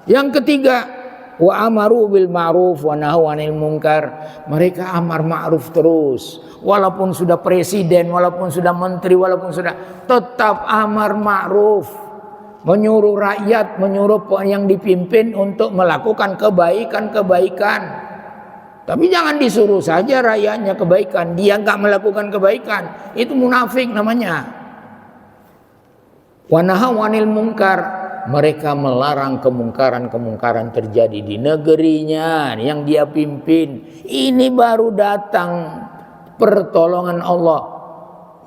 A: Yang ketiga, wa amaru bil ma'ruf wa nahu 'anil munkar. Mereka amar ma'ruf terus. Walaupun sudah presiden, walaupun sudah menteri, walaupun sudah, tetap amar ma'ruf. Menyuruh rakyat, menyuruh yang dipimpin untuk melakukan kebaikan-kebaikan. Tapi jangan disuruh saja rakyatnya kebaikan, dia enggak melakukan kebaikan. Itu munafik namanya. Wa nahu 'anil munkar. Mereka melarang kemungkaran-kemungkaran terjadi di negerinya yang dia pimpin. Ini baru datang pertolongan Allah.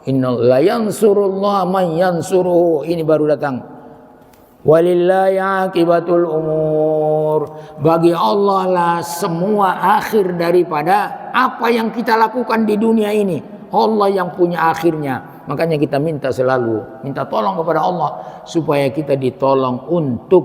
A: Innal la yansurullah man yansuruhu. Ini baru datang. Walillahi aqibatul umur. Bagi Allah lah semua akhir daripada apa yang kita lakukan di dunia ini. Allah yang punya akhirnya. Makanya kita minta selalu, minta tolong kepada Allah supaya kita ditolong untuk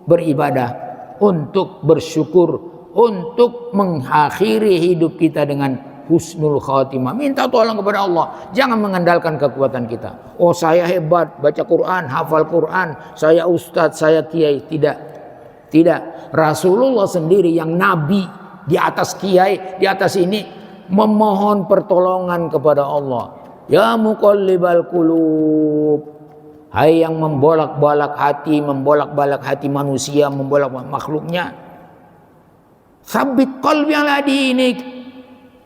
A: beribadah, untuk bersyukur, untuk mengakhiri hidup kita dengan husnul khatimah. Minta tolong kepada Allah, jangan mengandalkan kekuatan kita. Oh saya hebat, baca Quran, hafal Quran, saya ustadz, saya kiai. Tidak, tidak. Rasulullah sendiri yang nabi di atas kiai, di atas ini memohon pertolongan kepada Allah. Ya muqallibal qulub, hai yang membolak-balik hati manusia, membolak-balik makhluknya. Sabit qalbi ala dinik,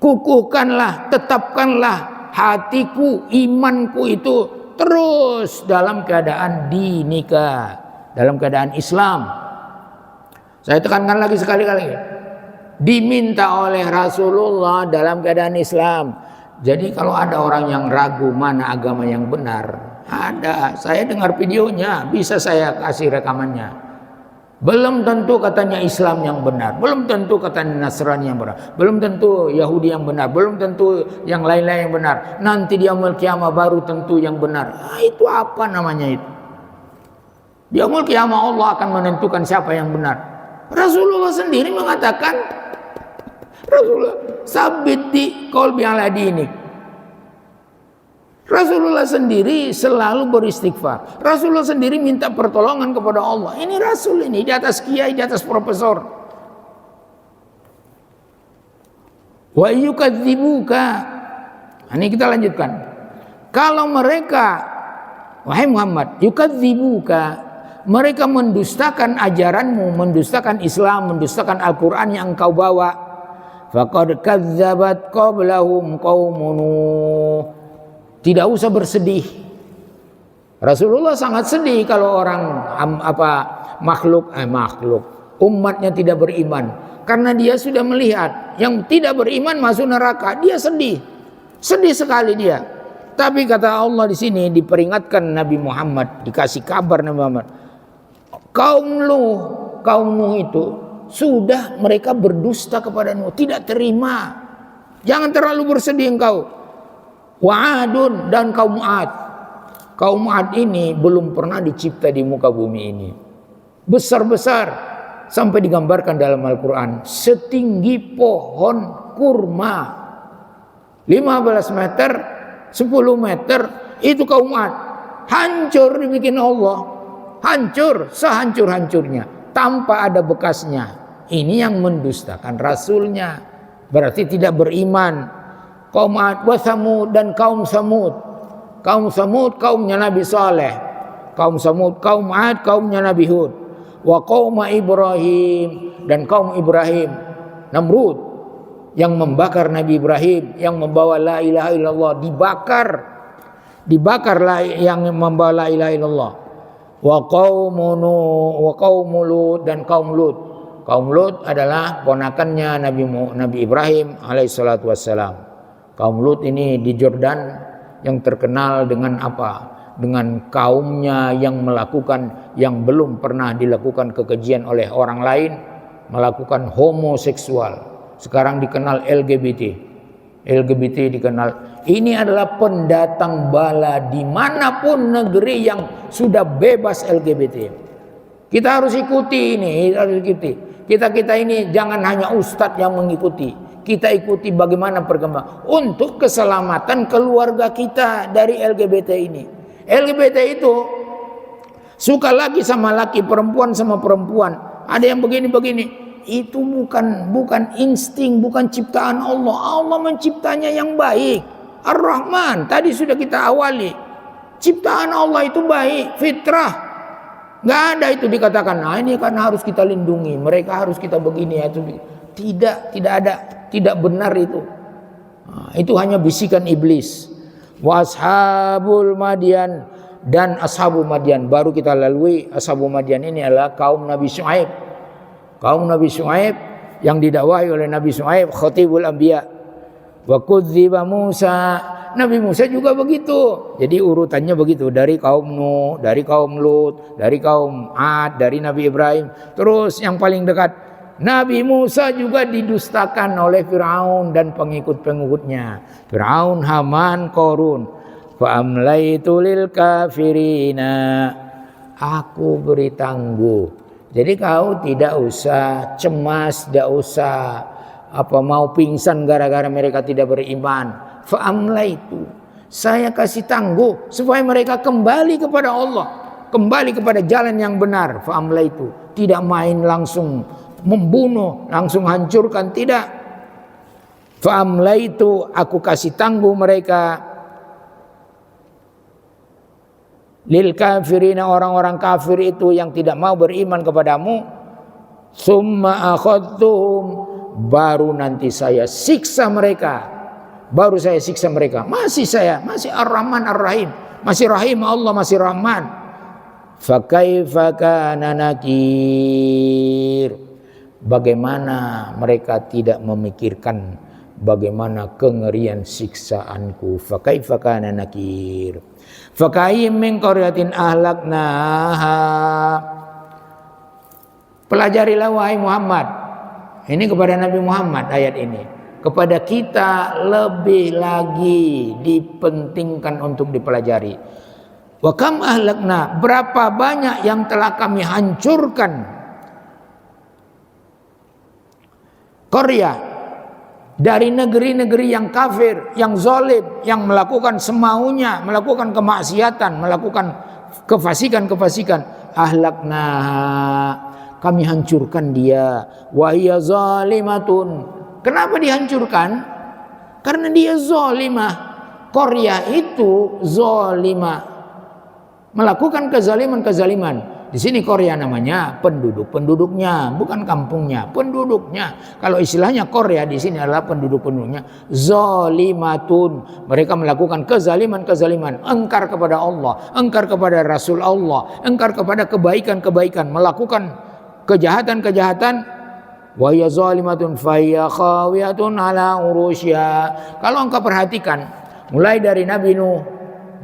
A: kukuhkanlah, tetapkanlah hatiku, imanku itu terus dalam keadaan dinika, dalam keadaan Islam. Saya tekankan lagi sekali-kali, diminta oleh Rasulullah dalam keadaan Islam. Jadi kalau ada orang yang ragu mana agama yang benar, ada, saya dengar videonya, bisa saya kasih rekamannya. Belum tentu katanya Islam yang benar, belum tentu katanya Nasrani yang benar, belum tentu Yahudi yang benar, belum tentu yang lain-lain yang benar. Nanti di yaumul qiyamah baru tentu yang benar. Itu apa namanya itu? Di yaumul qiyamah Allah akan menentukan siapa yang benar. Rasulullah sendiri mengatakan, Rasulullah sabit di qalbi ala dinik. Rasulullah sendiri selalu beristighfar. Rasulullah sendiri minta pertolongan kepada Allah. Ini Rasul ini di atas kiai, di atas profesor. Wa yukadzibuka. Ini kita lanjutkan. Kalau mereka, wahai Muhammad, yukadzibuka, mereka mendustakan ajaranmu, mendustakan Islam, mendustakan Al-Quran yang engkau bawa. Faqad kadzabat qablahum qaumun Nuh. Tidak usah bersedih. Rasulullah sangat sedih kalau orang makhluk umatnya tidak beriman, karena dia sudah melihat yang tidak beriman masuk neraka. Dia sedih sekali dia. Tapi kata Allah di sini diperingatkan Nabi Muhammad, dikasih kabar Nabi Muhammad, kaum Nuh itu sudah mereka berdusta kepada Nuh, tidak terima. Jangan terlalu bersedih engkau. Wa'adun dan kaum Ad. Kaum Ad ini belum pernah dicipta di muka bumi ini. Besar-besar sampai digambarkan dalam Al-Quran. Setinggi pohon kurma. 15 meter, 10 meter, itu kaum Ad. Hancur dibikin Allah. Hancur sehancur-hancurnya. Tanpa ada bekasnya. Ini yang mendustakan Rasulnya, berarti tidak beriman. Kaum Ad wa Samud dan kaum Samud. Kaum Samud kaumnya Nabi Saleh. Kaum Samud, kaum Ad kaumnya Nabi Hud. Wa kaum Ibrahim dan kaum Ibrahim. Namrud yang membakar Nabi Ibrahim, yang membawa la ilaha illallah, dibakar. dibakarlah yang membawa la ilaha illallah. Wa qaum Lut dan kaum Lut. Kaum Lut adalah ponakannya Nabi Ibrahim alaihissalatu wassalam. Kaum Lut ini di Jordan yang terkenal dengan apa? Dengan kaumnya yang melakukan yang belum pernah dilakukan kekejian oleh orang lain, melakukan homoseksual. Sekarang dikenal LGBT. LGBT dikenal. Ini adalah pendatang bala dimanapun negeri yang sudah bebas LGBT. Kita harus ikuti ini, harus ikuti. Kita ini jangan hanya ustadz yang mengikuti. Kita ikuti bagaimana perkembangan untuk keselamatan keluarga kita dari LGBT ini. LGBT itu suka laki sama laki, perempuan sama perempuan. Ada yang begini-begini. Itu bukan insting, bukan ciptaan Allah. Allah menciptanya yang baik. Ar-Rahman, tadi sudah kita awali. Ciptaan Allah itu baik, fitrah. Nggak ada itu dikatakan, nah ini kan harus kita lindungi, mereka harus kita begini. Tidak ada, tidak benar itu. Nah, itu hanya bisikan iblis. Wa ashabul Madyan dan ashabul Madyan, baru kita lalui. Ashabul Madyan ini adalah kaum Nabi Syuaib. Kaum Nabi Syuaib yang didakwahi oleh Nabi Syuaib, khatibul anbiya. Wa kudziba Musa, Nabi Musa juga begitu. Jadi urutannya begitu, dari kaum Nuh, dari kaum Lut, dari kaum Ad, dari Nabi Ibrahim. Terus yang paling dekat, Nabi Musa juga didustakan oleh Fir'aun dan pengikut-pengikutnya. Fir'aun, Haman, Qarun. Fa amlaitu lil kafirina, aku beri tangguh. Jadi kau tidak usah cemas, tidak usah mau pingsan gara-gara mereka tidak beriman. Fa amlaitu, saya kasih tangguh supaya mereka kembali kepada Allah, kembali kepada jalan yang benar. Fa amlaitu, tidak main langsung membunuh, langsung hancurkan, tidak. Fa amlaitu, aku kasih tangguh mereka. Lil kafirina, orang-orang kafir itu yang tidak mau beriman kepadamu. Summa akhadtuhum, baru nanti saya siksa mereka. Baru saya siksa mereka. Masih Ar-Rahman Ar-Rahim, masih Rahim Allah, masih Rahman. Fa kaifa kana nakir, bagaimana mereka tidak memikirkan bagaimana kengerian siksaanku. Fa kaifa kana nakir. Fa kayyim min qaryatin ahlaknaha, pelajarilah wahai Muhammad. Ini kepada Nabi Muhammad ayat ini. Kepada kita lebih lagi dipentingkan untuk dipelajari. Wa kam ahlakna, berapa banyak yang telah kami hancurkan qarya, dari negeri-negeri yang kafir, yang zalim, yang melakukan semaunya, melakukan kemaksiatan, melakukan kefasikan. Ahlakna, kami hancurkan dia. Wa hiya zalimatun. Kenapa dihancurkan? Karena dia zalimah. Qaryah itu zalimah, melakukan kezaliman. Di sini Korea namanya penduduknya, bukan kampungnya, penduduknya. Kalau istilahnya Korea di sini adalah penduduknya. Zalimatun, mereka melakukan kezaliman, engkar kepada Allah, engkar kepada Rasul Allah, engkar kepada kebaikan, melakukan kejahatan. Wa ya zalimatun fa hiya khawiyatun ala urusya. Kalau engkau perhatikan, mulai dari Nabi Nuh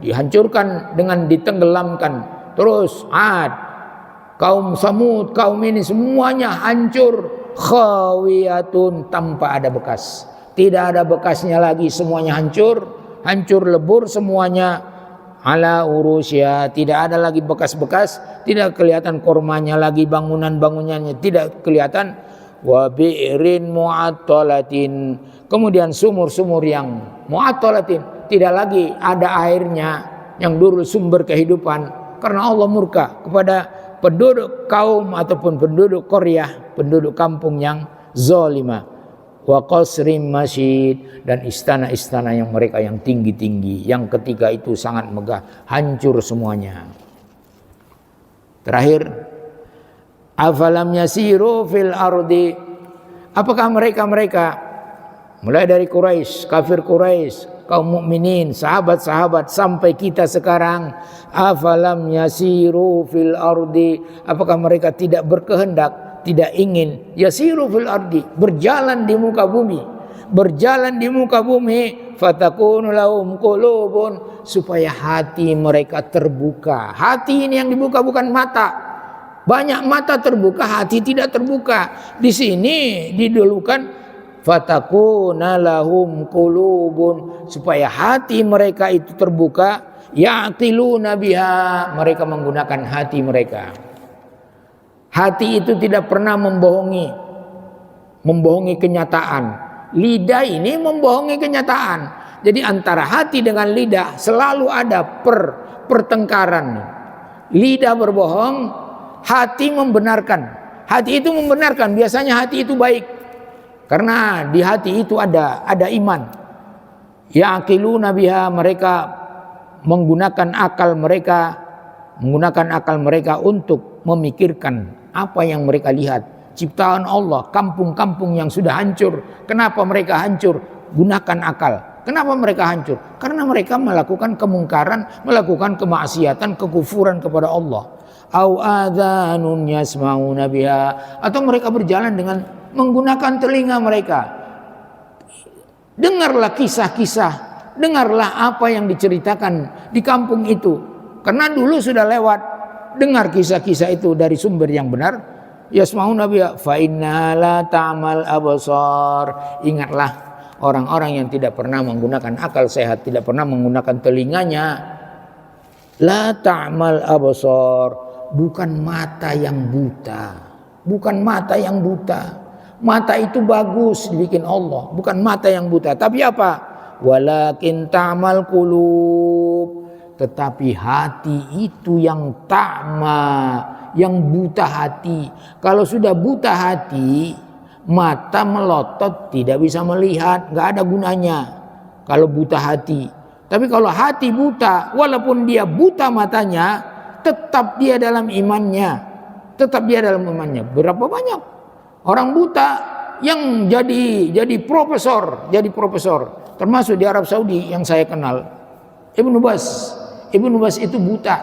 A: dihancurkan dengan ditenggelamkan, terus Ad, kaum Samud, kaum ini semuanya hancur, khawiyatun, tanpa ada bekas. Tidak ada bekasnya lagi, semuanya hancur lebur semuanya. Ala urusya, tidak ada lagi bekas-bekas, tidak kelihatan kormanya lagi, bangunannya tidak kelihatan. Wa bi'rin mu'attalatin, kemudian sumur-sumur yang mu'attalatin, tidak lagi ada airnya, yang dulu sumber kehidupan, karena Allah murka kepada penduduk kaum ataupun penduduk Qaryah, penduduk kampung yang zalimah. Wa qasrim masyid, dan istana-istana yang mereka yang tinggi-tinggi, yang ketika itu sangat megah, hancur semuanya. Terakhir, afalam yasiru fil ardi, apakah mereka mulai dari Quraisy, kafir Quraisy, kaum mukminin, sahabat-sahabat sampai kita sekarang. Afalam yasiru fil ardi, apakah mereka tidak berkehendak, tidak ingin yasiru fil ardi, berjalan di muka bumi, berjalan di muka bumi, fatakunu lahum qulubun, supaya hati mereka terbuka. Hati ini yang dibuka bukan mata. Banyak mata terbuka, hati tidak terbuka. Di sini didulukan fatakuna lahum qulubun, supaya hati mereka itu terbuka. Ya'qiluna biha, mereka menggunakan hati mereka. Hati itu tidak pernah membohongi kenyataan. Lidah ini membohongi kenyataan. Jadi antara hati dengan lidah selalu ada pertengkaran. Lidah berbohong, hati membenarkan. Hati itu membenarkan. Biasanya hati itu baik, karena di hati itu ada iman. Ya'qiluna biha, mereka menggunakan akal mereka untuk memikirkan apa yang mereka lihat. Ciptaan Allah, kampung-kampung yang sudah hancur. Kenapa mereka hancur? Gunakan akal. Kenapa mereka hancur? Karena mereka melakukan kemungkaran, melakukan kemaksiatan, kekufuran kepada Allah. Au adhanun yasma'una biha, atau mereka berjalan dengan menggunakan telinga mereka. Dengarlah kisah-kisah, dengarlah apa yang diceritakan di kampung itu, karena dulu sudah lewat. Dengar kisah-kisah itu dari sumber yang benar. Yasma'una biha fa inna la ta'mal absar. Ingatlah orang-orang yang tidak pernah menggunakan akal sehat, tidak pernah menggunakan telinganya. La ta'mal absar, bukan mata yang buta. Bukan mata yang buta. Mata itu bagus dibikin Allah, bukan mata yang buta. Tapi apa? Walakin ta'mal qulub, tetapi hati itu yang ta'ma, yang buta hati. Kalau sudah buta hati, mata melotot tidak bisa melihat, nggak ada gunanya kalau buta hati. Tapi kalau hati buta, walaupun dia buta matanya, tetap dia dalam imannya. Tetap dia dalam imannya. Berapa banyak orang buta yang jadi profesor, termasuk di Arab Saudi yang saya kenal, Ibnu Baz. Ibnu Baz itu buta.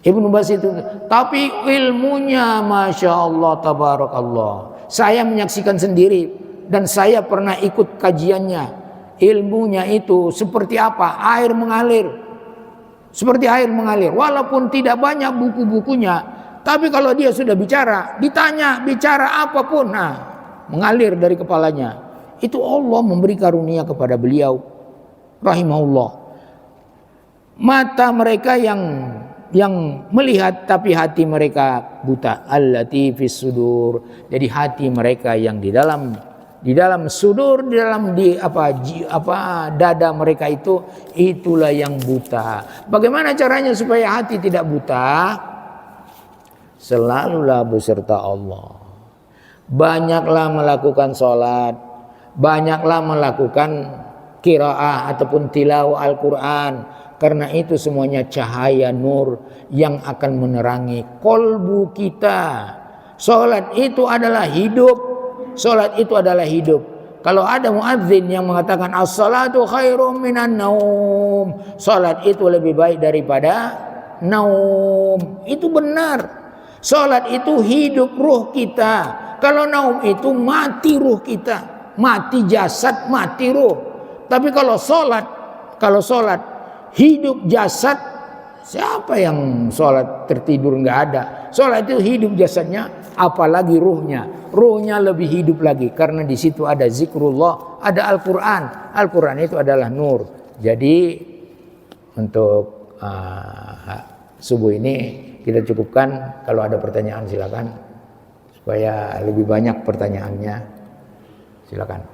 A: Ibnu Baz itu, tapi ilmunya Masya Allah, tabarakallah. Saya menyaksikan sendiri dan saya pernah ikut kajiannya. Ilmunya itu seperti apa? Air mengalir. Seperti air mengalir. Walaupun tidak banyak buku-bukunya, tapi kalau dia sudah bicara, ditanya bicara apapun, nah, mengalir dari kepalanya. Itu Allah memberi karunia kepada beliau, rahimahullah. Mata mereka yang melihat, tapi hati mereka buta. Allati fis sudur. Jadi hati mereka yang di dalam sudur, di dalam dada mereka itulah yang buta. Bagaimana caranya supaya hati tidak buta? Selalulah beserta Allah. Banyaklah melakukan sholat, banyaklah melakukan qiraah ataupun tilawah Al-Quran. Karena itu semuanya cahaya nur yang akan menerangi kolbu kita. Sholat itu adalah hidup. Sholat itu adalah hidup. Kalau ada muadzin yang mengatakan as-salatu khairum minan naum, sholat itu lebih baik daripada naum, itu benar. Sholat itu hidup ruh kita. Kalau naum itu mati ruh kita, mati jasad, mati ruh. Tapi kalau sholat hidup jasad, siapa yang sholat tertidur? Nggak ada. Sholat itu hidup jasadnya, apalagi ruhnya. Ruhnya lebih hidup lagi karena di situ ada zikrullah, ada Al-Quran. Al-Quran itu adalah nur. Jadi untuk subuh ini kita cukupkan. Kalau ada pertanyaan silakan, supaya lebih banyak pertanyaannya. Silakan.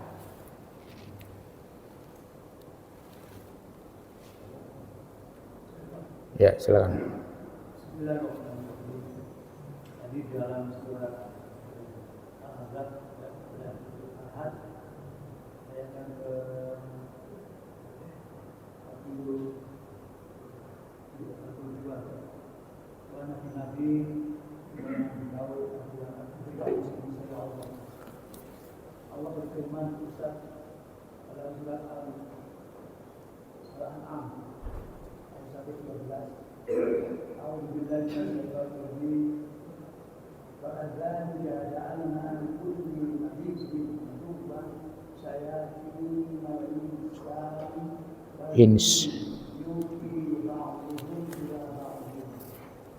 A: Ya, silakan.
B: Tadi dalam surat Al-Ahzab Ahad ayat yang ke-42, Nabi memberitahu Allah berfirman pada surat surah Al-An'am ayat 112. A'udzubillahi minasyaitonirrajim. Wa adzalika ja'alna kulli nabiyyin aduwwan syayatin
A: ins
B: yuhi ba'dhum ila ba'dhin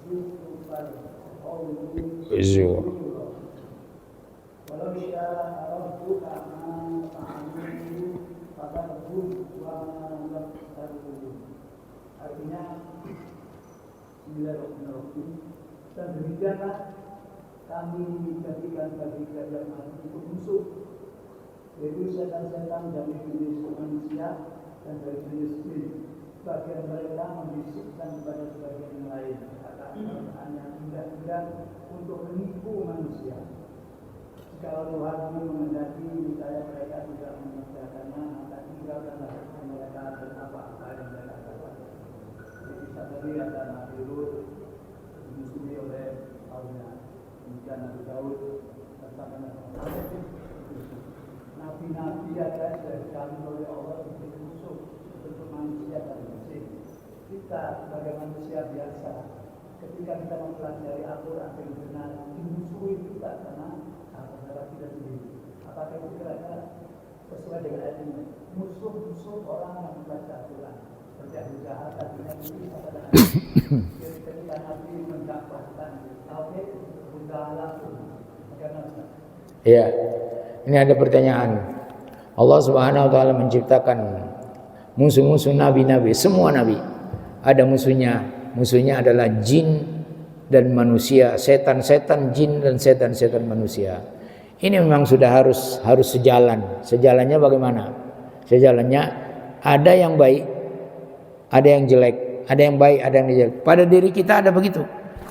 B: zukhrufal qawli
A: zur
B: walau syaa rabbuka ma fa'aluhu fadharhum wa ma yaftarun. Artinya Bismillahirrahmanirrahim. Dan demikianlah kami jadikan bagi kalian untuk musuh, yaitu setan-setan dari jenis manusia dan dari jenis jin. Sebagian mereka membisikkan kepada sebagian yang lain kata-kata yang indah-indah untuk menipu manusia. Jika Tuhan menghendaki niscaya mereka tidak mengerjakannya, maka tinggalkanlah mereka dan apa-apa yang mereka katakan. Jadi bisa tadi ada Nabi Lut dimusuhi oleh kaumnya, kemudian Nabi Daud bersama Nabi-nabi ada sekali oleh Allah menjadi musuh untuk manusia dan jin. Kita sebagai manusia biasa, ketika kita mempelajari Al-Quran yang benar, dimusuhi kita karena cara kita sendiri. Apakah itu kira-kira sesuai dengan ayat ini? Musuh-musuh orang yang membaca Al-Quran seperti Abu Jahal tadinya ini adalah jadi ketika Nabi mendakwahkan tauhid, Abu Jahal langsung bagaimana?
A: Ya, ini ada pertanyaan. Allah Subhanahu wa taala menciptakan musuh-musuh nabi-nabi, semua nabi ada musuhnya. Musuhnya adalah jin dan manusia, setan-setan jin dan setan-setan manusia. Ini memang sudah harus sejalan. Sejalannya bagaimana? Sejalannya ada yang baik, ada yang jelek, ada yang baik, ada yang jelek. Pada diri kita ada begitu.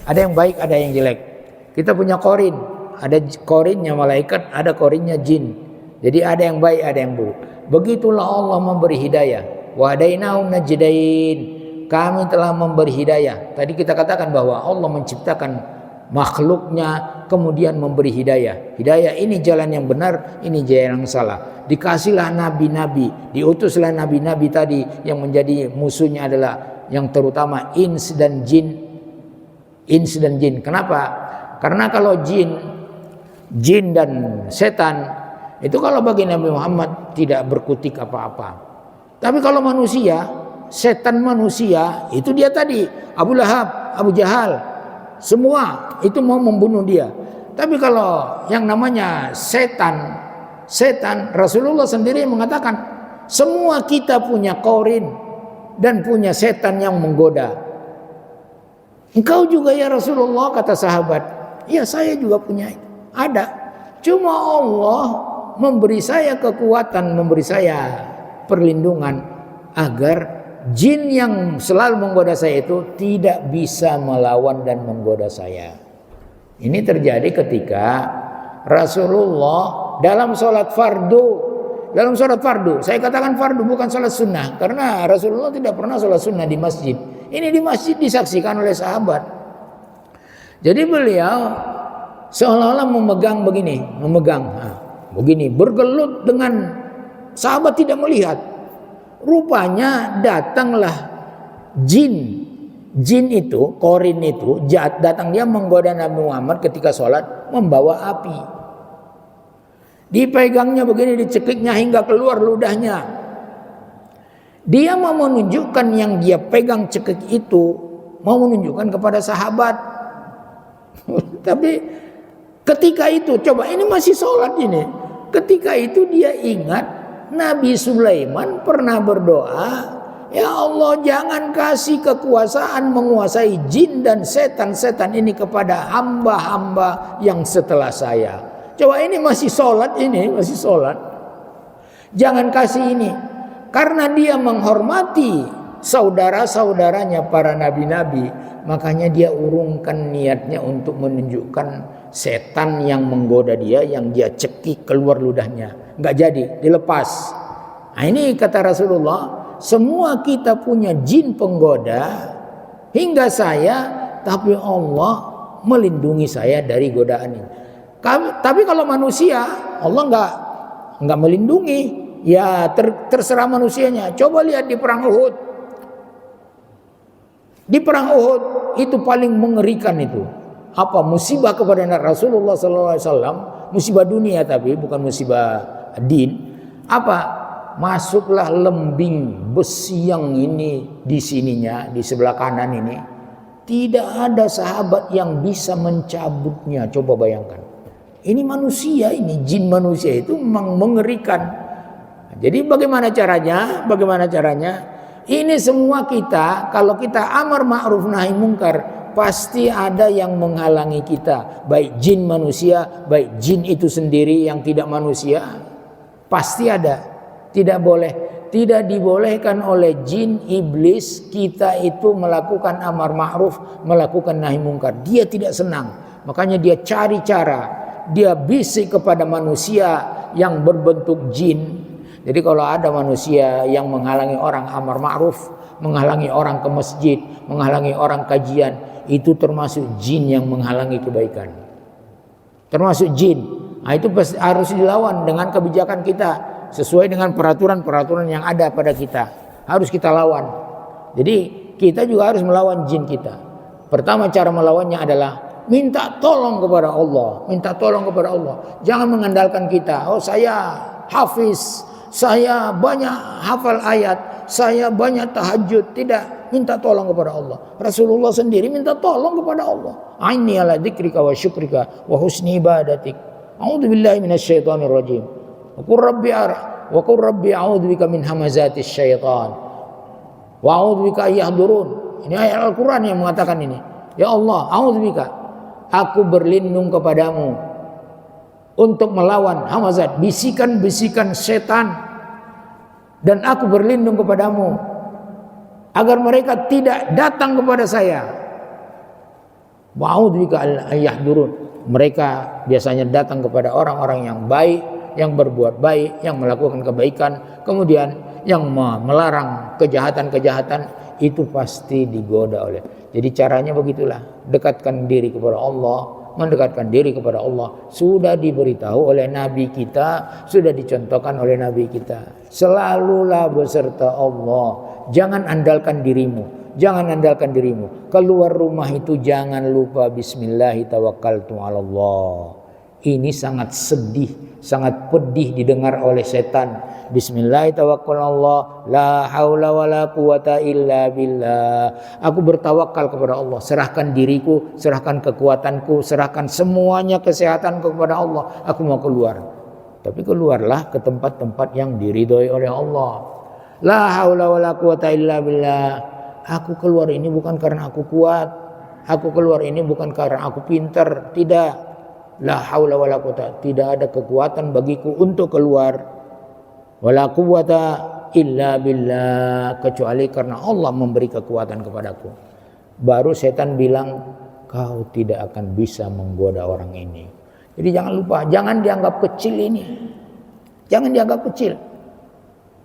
A: Ada yang baik, ada yang jelek. Kita punya korin, ada korinnya malaikat, ada korinnya jin. Jadi ada yang baik, ada yang buruk. Begitulah Allah memberi hidayah. Wa hadainahum najdain. Kami telah memberi hidayah. Tadi kita katakan bahwa Allah menciptakan makhluknya kemudian memberi hidayah. Hidayah ini jalan yang benar, ini jalan yang salah. Dikasihlah nabi-nabi, diutuslah nabi-nabi tadi yang menjadi musuhnya adalah yang terutama ins dan jin. Ins dan jin. Kenapa? Karena kalau jin dan setan itu kalau bagi Nabi Muhammad tidak berkutik apa-apa. Tapi kalau manusia, setan manusia itu dia tadi Abu Lahab, Abu Jahal, semua itu mau membunuh dia. Tapi kalau yang namanya setan Rasulullah sendiri mengatakan semua kita punya korin dan punya setan yang menggoda. Engkau juga ya Rasulullah, kata sahabat. Ya saya juga punya itu. Ada. Cuma Allah memberi saya kekuatan, memberi saya perlindungan agar jin yang selalu menggoda saya itu tidak bisa melawan dan menggoda saya. Ini terjadi ketika Rasulullah dalam sholat fardu. Dalam sholat fardu, saya katakan fardu bukan sholat sunnah, karena Rasulullah tidak pernah sholat sunnah di masjid. Ini di masjid disaksikan oleh sahabat. Jadi beliau seolah-olah memegang begini, bergelut dengan sahabat tidak melihat. Rupanya datanglah jin itu, korin itu, datang dia menggoda Nabi Muhammad ketika sholat membawa api. Dipegangnya begini, dicekiknya hingga keluar ludahnya. Dia mau menunjukkan yang dia pegang cekik itu, mau menunjukkan kepada sahabat. Tapi ketika itu, coba ini masih sholat ini. Ketika itu dia ingat Nabi Sulaiman pernah berdoa, ya Allah jangan kasih kekuasaan menguasai jin dan setan-setan ini kepada hamba-hamba yang setelah saya. Coba ini masih sholat ini, masih sholat. Jangan kasih ini. Karena dia menghormati saudara-saudaranya para nabi-nabi, makanya dia urungkan niatnya untuk menunjukkan setan yang menggoda dia, yang dia cekik keluar ludahnya. Nggak jadi, dilepas. Nah ini kata Rasulullah, semua kita punya jin penggoda hingga saya, tapi Allah melindungi saya dari godaan ini. Tapi kalau manusia, Allah nggak melindungi. ya terserah manusianya. Coba lihat di perang Uhud. Di perang Uhud itu paling mengerikan itu. Apa musibah kepada Rasulullah SAW, musibah dunia tapi bukan musibah din. Apa? Masuklah lembing besi yang ini di sininya, di sebelah kanan ini. Tidak ada sahabat yang bisa mencabutnya. Coba bayangkan. Ini manusia, ini jin manusia itu memang mengerikan. Jadi bagaimana caranya? Bagaimana caranya? Ini semua kita, kalau kita amar ma'ruf nahi mungkar, pasti ada yang menghalangi kita. Baik jin manusia, baik jin itu sendiri yang tidak manusia. Pasti ada. Tidak boleh, tidak dibolehkan oleh jin iblis kita itu melakukan amar ma'ruf, melakukan nahi mungkar. Dia tidak senang. Makanya dia cari cara. Dia bisik kepada manusia yang berbentuk jin. Jadi kalau ada manusia yang menghalangi orang amar ma'ruf, menghalangi orang ke masjid, menghalangi orang kajian, itu termasuk jin yang menghalangi kebaikan. Termasuk jin. Nah, itu harus dilawan dengan kebijakan kita. Sesuai dengan peraturan-peraturan yang ada pada kita. Harus kita lawan. Jadi kita juga harus melawan jin kita. Pertama cara melawannya adalah minta tolong kepada Allah. Minta tolong kepada Allah. Jangan mengandalkan kita. Oh saya hafiz. Saya banyak hafal ayat. Saya banyak tahajud. Tidak. Minta tolong kepada Allah. Rasulullah sendiri minta tolong kepada Allah. Aini ala dzikrika wa syukrika wa husni ibadatik. A'udzubillahi minasyaitonir rajim. Wa qur rabbi a'udzu bika min hamazatis syaitan wa a'udzu bika yahdurun. Ini ayat Al-Qur'an yang mengatakan ini. Ya Allah, a'udzu bika, aku berlindung kepadamu untuk melawan hamazat, bisikan-bisikan setan, dan aku berlindung kepadamu agar mereka tidak datang kepada saya. Wa a'udzu bika an yahdurun. Mereka biasanya datang kepada orang-orang yang baik, yang berbuat baik, yang melakukan kebaikan, kemudian yang melarang kejahatan-kejahatan, itu pasti digoda oleh. Jadi caranya begitulah, dekatkan diri kepada Allah, mendekatkan diri kepada Allah. Sudah diberitahu oleh Nabi kita, sudah dicontohkan oleh Nabi kita. Selalulah beserta Allah, jangan andalkan dirimu, jangan andalkan dirimu. Keluar rumah itu jangan lupa Bismillahi tawakkaltu 'alallah. Ini sangat sedih, sangat pedih didengar oleh setan. Bismillahirrahmanirrahim. La haula wala quwata illa billah. Aku bertawakal kepada Allah. Serahkan diriku, serahkan kekuatanku, serahkan semuanya kesehatan kepada Allah. Aku mau keluar. Tapi keluarlah ke tempat-tempat yang diridhoi oleh Allah. La haula wala quwata illa billah. Aku keluar ini bukan karena aku kuat. Aku keluar ini bukan karena aku pintar. Tidak. La haula wala quwata, tidak ada kekuatan bagiku untuk keluar. Wala quwata illa billah, kecuali karena Allah memberi kekuatan kepadaku. Baru setan bilang, kau tidak akan bisa menggoda orang ini. Jadi jangan lupa, jangan dianggap kecil ini. Jangan dianggap kecil.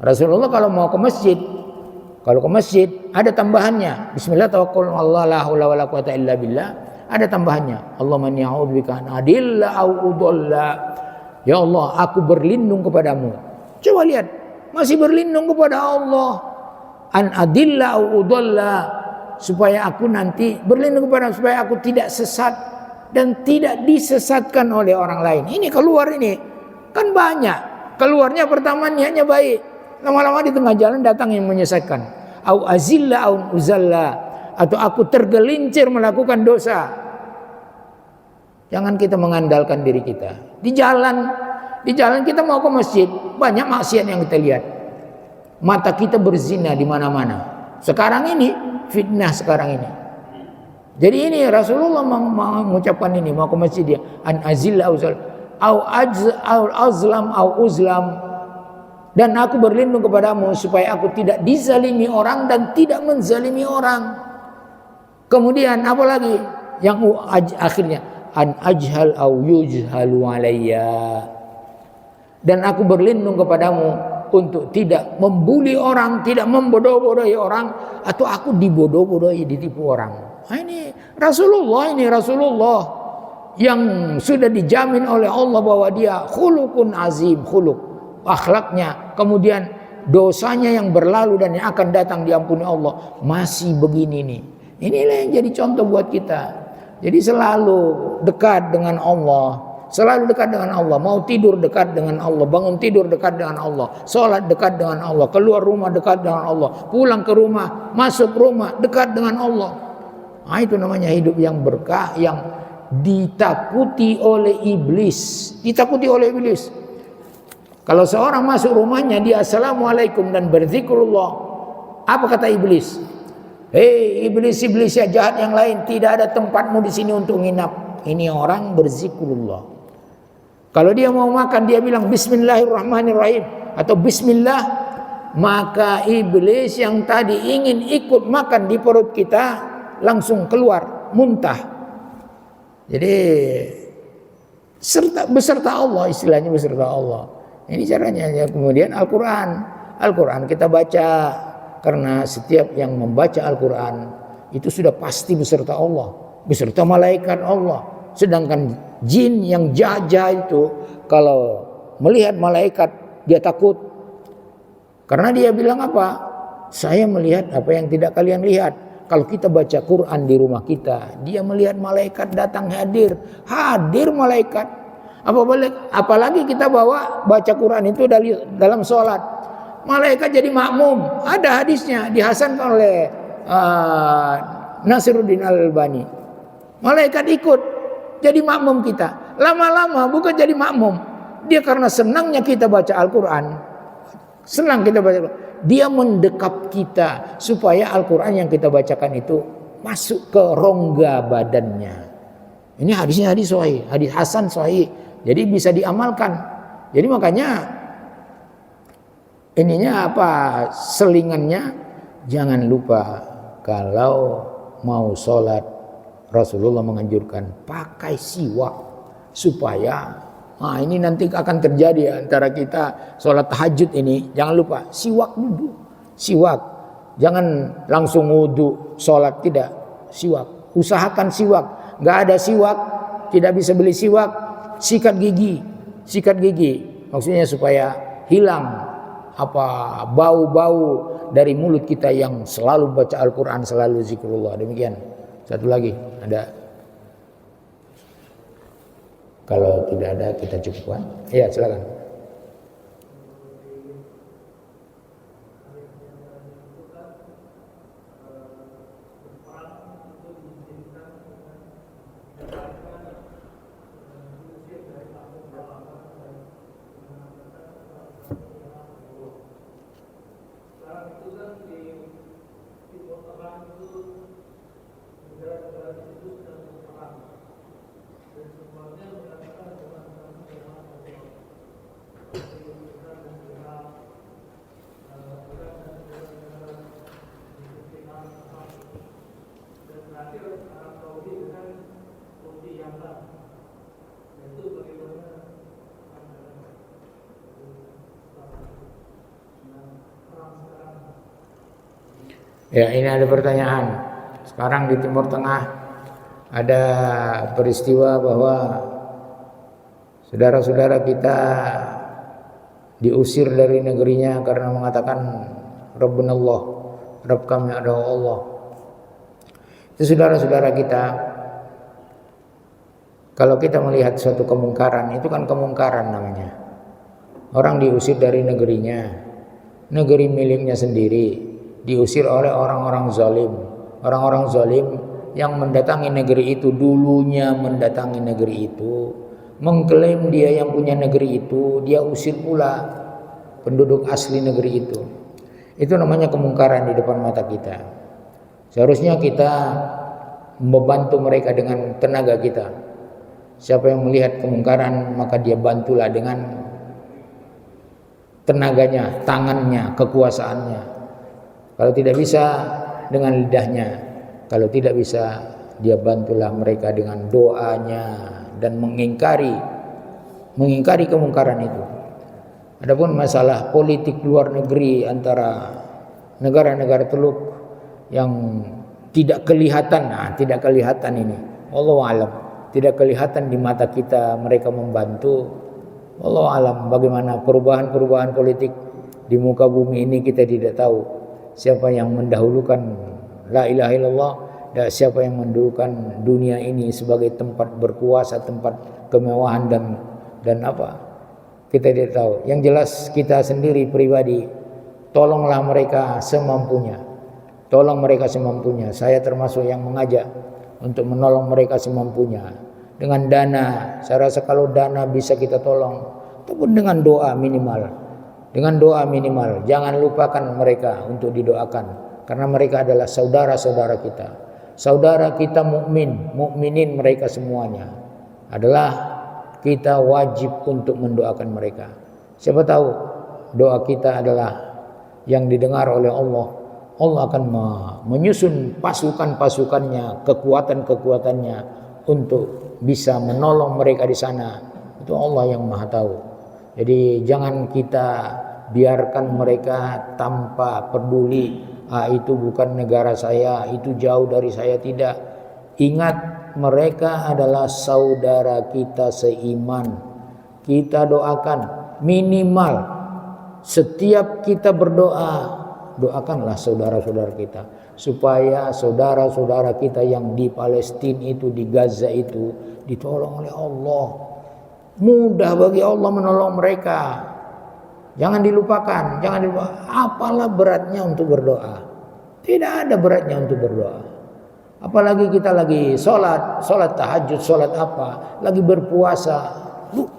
A: Rasulullah kalau mau ke masjid, ada tambahannya. Bismillah tawakkaltu 'alallah la haula wala quwata illa billah. Ada tambahannya. Allahumma inni a'udzubika an adilla au udalla. Ya Allah, aku berlindung kepadamu. Coba lihat, masih berlindung kepada Allah. An adilla au udalla, supaya aku nanti berlindung kepada, supaya aku tidak sesat dan tidak disesatkan oleh orang lain. Ini keluar ini kan banyak. Keluarnya pertama niatnya baik. Lama-lama di tengah jalan datang yang menyesatkan. Au azilla au uzalla, atau aku tergelincir melakukan dosa. Jangan kita mengandalkan diri kita. Di jalan kita mau ke masjid, banyak maksiat yang kita lihat. Mata kita berzina di mana-mana. Sekarang ini fitnah sekarang ini. Jadi ini Rasulullah mengucapkan ini, mau ke masjid dia, an azilla au azlam au uzlam, dan aku berlindung kepadamu supaya aku tidak dizalimi orang dan tidak menzalimi orang. Kemudian apa lagi? Yang akhirnya an ajhal au yujhalu alayya, dan aku berlindung kepadamu untuk tidak membuli orang, tidak membodoh-bodohi orang, atau aku dibodoh-bodohi, ditipu orang. Nah, ini Rasulullah yang sudah dijamin oleh Allah bahwa dia khuluqun azim, khuluq, akhlaknya kemudian dosanya yang berlalu dan yang akan datang diampuni Allah, masih begini nih. Inilah yang jadi contoh buat kita. Jadi selalu dekat dengan Allah. Selalu dekat dengan Allah. Mau tidur dekat dengan Allah. Bangun tidur dekat dengan Allah. Sholat dekat dengan Allah. Keluar rumah dekat dengan Allah. Pulang ke rumah, masuk rumah dekat dengan Allah. Nah, itu namanya hidup yang berkah, yang ditakuti oleh iblis. Ditakuti oleh iblis. Kalau seorang masuk rumahnya, dia assalamualaikum dan berzikrullah. Apa kata iblis? Hei iblis-iblis ya jahat yang lain, tidak ada tempatmu di sini untuk nginap. Ini orang berzikrullah. Kalau dia mau makan, dia bilang bismillahirrahmanirrahim atau bismillah, maka iblis yang tadi ingin ikut makan di perut kita langsung keluar, muntah. Jadi beserta Allah, istilahnya beserta Allah. Ini caranya. Ya, kemudian Al-Quran kita baca, karena setiap yang membaca Al-Quran itu sudah pasti beserta Allah, beserta malaikat Allah. Sedangkan jin yang jahat itu kalau melihat malaikat dia takut. Karena dia bilang apa? Saya melihat apa yang tidak kalian lihat. Kalau kita baca Quran di rumah kita, dia melihat malaikat datang hadir malaikat. Apalagi kita baca Quran itu dalam sholat. Malaikat jadi makmum. Ada hadisnya dihasankan oleh Nasiruddin Al-Albani. Malaikat ikut jadi makmum kita. Lama-lama bukan jadi makmum. Dia karena senangnya kita baca Al-Quran. Senang kita baca Al-Quran. Dia mendekap kita supaya Al-Quran yang kita bacakan itu masuk ke rongga badannya. Ini hadisnya hadis sahih, hadis hasan sahih. Jadi bisa diamalkan. Jadi makanya ininya apa? Selingannya jangan lupa kalau mau sholat, Rasulullah menganjurkan pakai siwak supaya ini nanti akan terjadi antara kita sholat tahajud ini. Jangan lupa siwak dulu, siwak. Jangan langsung wudu sholat, tidak. Siwak, usahakan siwak. Nggak ada siwak, tidak bisa beli siwak. Sikat gigi, maksudnya supaya hilang bau-bau dari mulut kita yang selalu baca Al-Quran, selalu zikrullah. Demikian. Satu lagi ada? Kalau tidak ada kita cukupkan. Iya, silakan. Ya, ini ada pertanyaan. Sekarang di Timur Tengah ada peristiwa bahwa saudara-saudara kita diusir dari negerinya karena mengatakan Rabbunallah, Rabb kami adalah Allah. Itu saudara-saudara kita. Kalau kita melihat suatu kemungkaran, itu kan kemungkaran namanya. Orang diusir dari negerinya, negeri miliknya sendiri, diusir oleh orang-orang zalim. Orang-orang zalim yang mendatangi negeri itu, dulunya mendatangi negeri itu, mengklaim dia yang punya negeri itu, dia usir pula penduduk asli negeri itu. Itu namanya kemungkaran di depan mata kita. Seharusnya kita membantu mereka dengan tenaga kita. Siapa yang melihat kemungkaran, maka dia bantulah dengan tenaganya, tangannya, kekuasaannya. Kalau tidak bisa dengan lidahnya, kalau tidak bisa dia bantulah mereka dengan doanya dan mengingkari kemungkaran itu. Adapun masalah politik luar negeri antara negara-negara Teluk yang tidak kelihatan, tidak kelihatan ini, wallahu alam, tidak kelihatan di mata kita mereka membantu. Wallahu alam bagaimana perubahan-perubahan politik di muka bumi ini kita tidak tahu siapa yang mendahulukan la ilaha illallah dan siapa yang mendahulukan dunia ini sebagai tempat berkuasa, tempat kemewahan dan apa, kita tidak tahu. Yang jelas kita sendiri pribadi, tolonglah mereka semampunya. Tolong mereka semampunya. Saya termasuk yang mengajak untuk menolong mereka semampunya. Dengan dana, saya rasa kalau dana bisa kita tolong, ataupun dengan doa minimal. Dengan doa minimal, jangan lupakan mereka untuk didoakan, karena mereka adalah saudara-saudara kita. Saudara kita mukminin mereka semuanya. Adalah kita wajib untuk mendoakan mereka. Siapa tahu doa kita adalah yang didengar oleh Allah. Allah akan menyusun pasukan-pasukannya, kekuatan-kekuatannya untuk bisa menolong mereka di sana. Itu Allah yang Maha tahu. Jadi jangan kita biarkan mereka tanpa peduli. Itu bukan negara saya, itu jauh dari saya, tidak. Ingat, mereka adalah saudara kita seiman. Kita doakan minimal setiap kita berdoa, doakanlah saudara-saudara kita supaya saudara-saudara kita yang di Palestina itu, di Gaza itu ditolong oleh Allah. Mudah bagi Allah menolong mereka. Jangan dilupakan, jangan dilupakan. Apalah beratnya untuk berdoa? Tidak ada beratnya untuk berdoa. Apalagi kita lagi sholat tahajud, sholat apa, lagi berpuasa.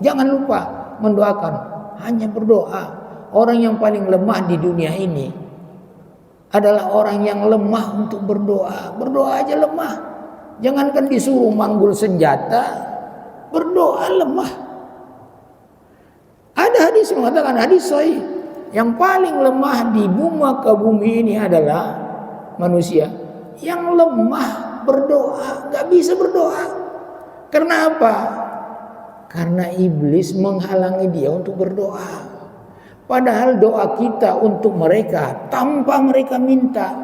A: Jangan lupa mendoakan. Hanya berdoa. Orang yang paling lemah di dunia ini adalah orang yang lemah untuk berdoa. Berdoa aja lemah. Jangankan disuruh manggul senjata, berdoa lemah. Ada hadis mengatakan, hadis sahih, yang paling lemah di muka bumi ini adalah manusia yang lemah berdoa, nggak bisa berdoa. Karena apa? Karena iblis menghalangi dia untuk berdoa. Padahal doa kita untuk mereka tanpa mereka minta,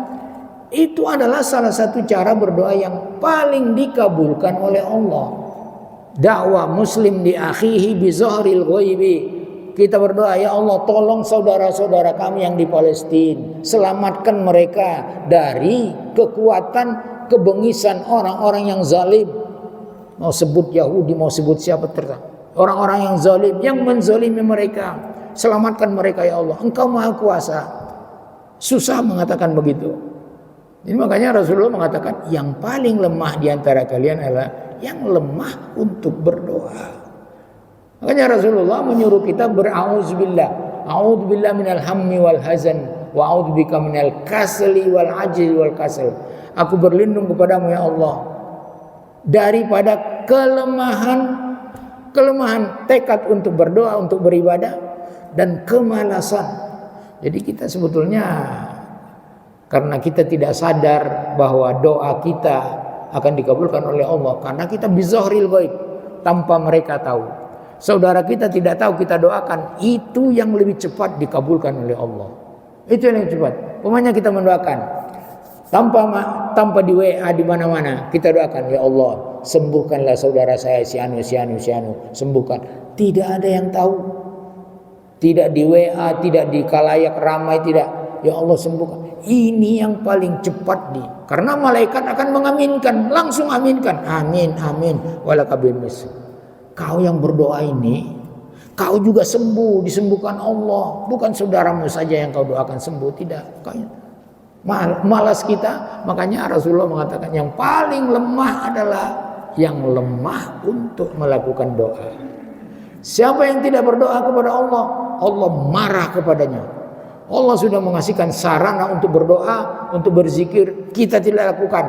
A: itu adalah salah satu cara berdoa yang paling dikabulkan oleh Allah. Dakwah muslim di akhihi bi zahril ghaibi. Kita berdoa, ya Allah, tolong saudara-saudara kami yang di Palestina, selamatkan mereka dari kekuatan kebengisan orang-orang yang zalim. Mau sebut Yahudi, mau sebut siapa terserah. Orang-orang yang zalim, yang menzalimi mereka, selamatkan mereka ya Allah. Engkau Maha Kuasa. Susah mengatakan begitu. Jadi makanya Rasulullah mengatakan yang paling lemah di antara kalian adalah yang lemah untuk berdoa. Makanya Rasulullah menyuruh kita berauzubillah. A'udzubillah minal hammi wal hazan wa a'udzubika minal kasali wal ajzi wal kasal. Aku berlindung kepadamu ya Allah daripada kelemahan tekad untuk berdoa, untuk beribadah, dan kemalasan. Jadi kita sebetulnya karena kita tidak sadar bahwa doa kita akan dikabulkan oleh Allah, karena kita bizahril ghaib, tanpa mereka tahu. Saudara kita tidak tahu kita doakan, itu yang lebih cepat dikabulkan oleh Allah. Itu yang lebih cepat. Pokoknya kita mendoakan tanpa di WA di mana-mana, kita doakan, ya Allah, sembuhkanlah saudara saya si anu, sembuhkan. Tidak ada yang tahu. Tidak di WA, tidak di kalayak ramai, tidak. Ya Allah, sembuhkan. Ini yang paling cepat karena malaikat akan mengaminkan, langsung aminkan. Amin, amin. Walakabil misl. Kau yang berdoa ini, kau juga sembuh, disembuhkan Allah. Bukan saudaramu saja yang kau doakan sembuh, tidak. Malas kita. Makanya Rasulullah mengatakan yang paling lemah adalah yang lemah untuk melakukan doa. Siapa yang tidak berdoa kepada Allah, Allah marah kepadanya. Allah sudah mengasihkan sarana untuk berdoa, untuk berzikir, kita tidak lakukan.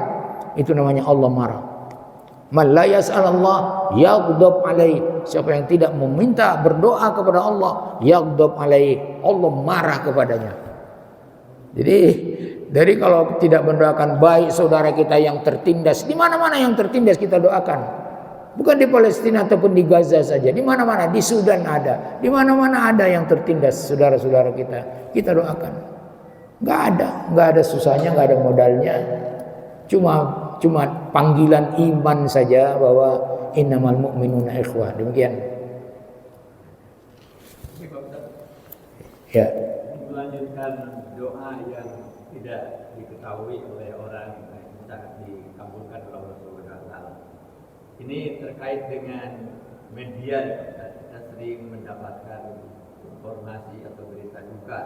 A: Itu namanya Allah marah. Man la yas'alallah yaghdab alaih. Siapa yang tidak meminta berdoa kepada Allah, yaghdab alaih, Allah marah kepadanya. Jadi kalau tidak mendoakan baik saudara kita yang tertindas, di mana-mana yang tertindas kita doakan. Bukan di Palestina ataupun di Gaza saja, di mana-mana, di Sudan ada, di mana-mana ada yang tertindas saudara-saudara kita doakan. Enggak ada susahnya, enggak ada modalnya. Cuma panggilan iman saja bahwa innamal mu'minuna ikhwah. Demikian. Ya.
C: melanjutkan doa yang tidak diketahui oleh orang yang bisa dikabulkan oleh Allah Subhanahu wa taala. Ini terkait dengan media, kita sering mendapatkan informasi atau berita duka,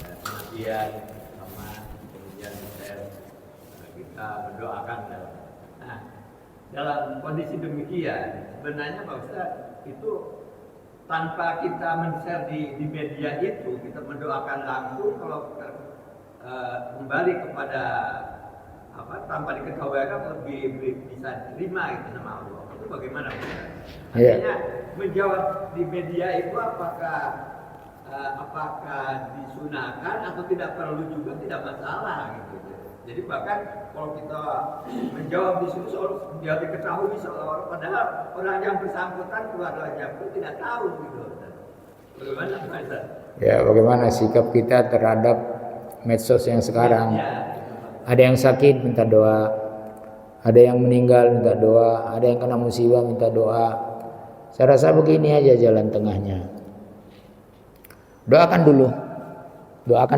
C: kematian sama kemudian kita mendoakan. Nah, dalam kondisi demikian sebenarnya Pak Ustaz itu tanpa kita men-share di media itu, kita mendoakan langsung, kalau kembali kepada tanpa diketahui lebih bisa diterima itu sama Allah. Itu bagaimana Pak Ustaz? Artinya menjawab di media itu apakah disunahkan atau tidak perlu juga, tidak masalah gitu. Jadi bahkan kalau kita menjawab di situ soal dia diketahui soal, padahal orang yang bersangkutan keluarganya pun tidak tahu gitu. Bagaimana Pak Ustaz?
A: Ya, bagaimana sikap kita terhadap medsos yang sekarang? Ada yang sakit minta doa, ada yang meninggal minta doa, ada yang kena musibah minta doa. Saya rasa begini aja jalan tengahnya. Doakan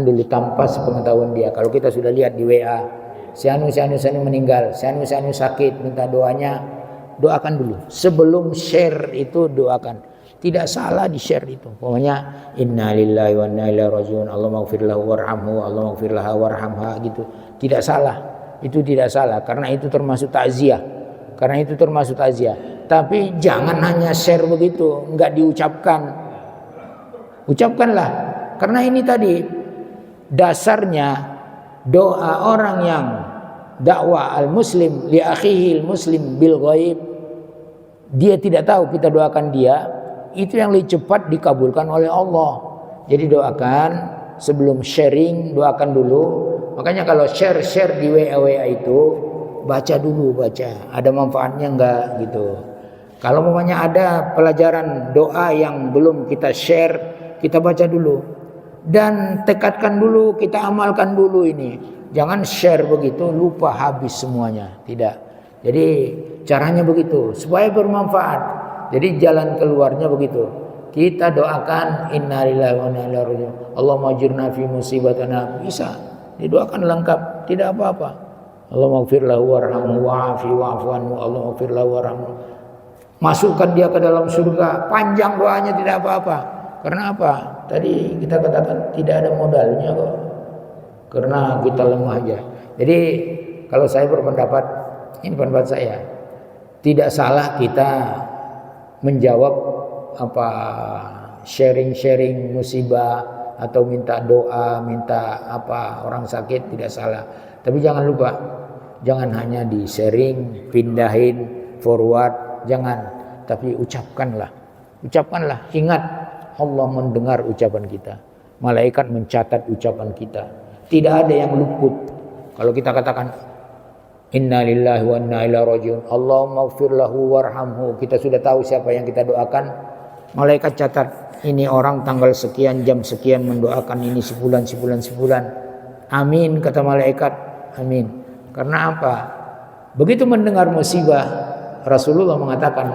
A: dulu tanpa sepengetahuan dia. Kalau kita sudah lihat di WA, si anu meninggal, si anu sakit, minta doanya, doakan dulu. Sebelum share itu doakan. Tidak salah di share itu. Pokoknya innalillahi wa inna ilaihi rajiun. Allahumma ighfir lahu warhamhu, Allahumma ighfir laha warhamha gitu. Tidak salah. Itu tidak salah karena itu termasuk takziah. Tapi jangan hanya share begitu, enggak diucapkan. Ucapkanlah. Karena ini tadi dasarnya doa orang yang dakwah al-muslim li akhihi al-muslim bil ghaib. Dia tidak tahu kita doakan dia, itu yang lebih cepat dikabulkan oleh Allah. Jadi doakan sebelum sharing, doakan dulu. Makanya kalau share di WA itu baca dulu, ada manfaatnya enggak gitu. Kalau umpamanya ada pelajaran doa yang belum kita share, kita baca dulu dan tekadkan dulu, kita amalkan dulu ini. Jangan share begitu lupa habis semuanya, tidak. Jadi caranya begitu supaya bermanfaat. Jadi jalan keluarnya begitu. Kita doakan innalillahi wa inna ilaihi raji'un. Allahumma ajirna fi musibatina. Bisa didoakan lengkap, tidak apa-apa. Allahumma ighfir lahu warhamhu wa'afi wa'fu anhu. Allahumma ighfir lahu warhamhu. Masukkan dia ke dalam surga. Panjang doanya tidak apa-apa. Karena apa? Tadi kita katakan tidak ada modalnya kok. Karena kita lemah aja. Jadi kalau saya berpendapat, ini pendapat saya, tidak salah kita menjawab sharing musibah atau minta doa, minta orang sakit, tidak salah. Tapi jangan lupa, jangan hanya di sharing, pindahin, forward, jangan. Tapi ucapkanlah, ingat Allah mendengar ucapan kita. Malaikat mencatat ucapan kita. Tidak ada yang luput. Kalau kita katakan innalillahi wa inna ilaihi raji'un, Allahumma ighfir lahu warhamhu, kita sudah tahu siapa yang kita doakan. Malaikat catat, ini orang tanggal sekian, jam sekian mendoakan ini sebulan. Amin, kata malaikat. Amin. Karena apa? Begitu mendengar musibah, Rasulullah mengatakan,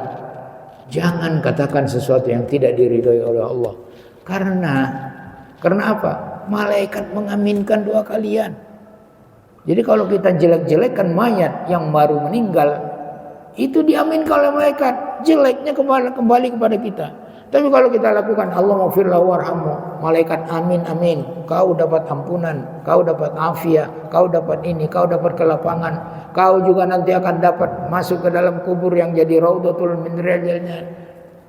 A: jangan katakan sesuatu yang tidak diridhoi oleh Allah. Karena apa? Malaikat mengaminkan doa kalian. Jadi kalau kita jelek-jelekkan mayat yang baru meninggal, itu diaminkan oleh malaikat, jeleknya kembali kepada kita. Tapi kalau kita lakukan Allahumma ighfir lahu warhamhu, malaikat amin, kau dapat ampunan, kau dapat afiat, kau dapat ini, kau dapat kelapangan, kau juga nanti akan dapat masuk ke dalam kubur yang jadi raudhatul min riyadillah.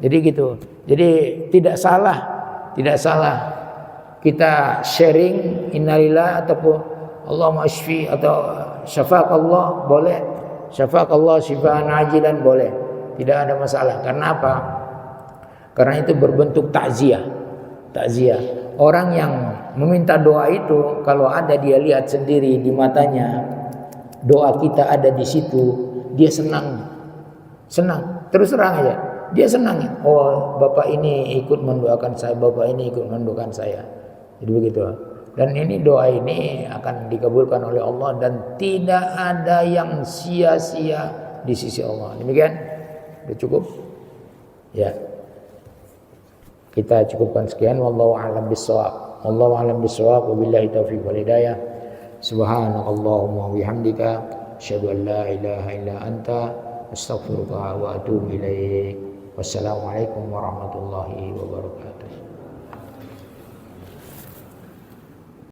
A: Jadi gitu. Jadi tidak salah kita sharing innalillah ataupun Allahumma ashfi atau syafaq Allah boleh, syafaq Allah syifaan ajilan boleh, tidak ada masalah. Karena apa? Karena itu berbentuk takziah. Orang yang meminta doa itu, kalau ada dia lihat sendiri di matanya, doa kita ada di situ, dia senang, terus terang aja, dia senang. Oh, bapak ini ikut mendoakan saya, bapak ini ikut mendoakan saya. Jadi begitu. Dan ini doa ini akan dikabulkan oleh Allah dan tidak ada yang sia-sia di sisi Allah. Demikian, sudah cukup? Ya. Kita cukupkan sekian. Wallahu a'lam bishawab. Wallahu a'lam bishawab, wabillahi taufiq wal hidayah. Subhanakallahumma wa bihamdika asyhadu an la ilaha illa anta astaghfiruka wa atubu ilaik. Wassalamualaikum warahmatullahi wabarakatuh.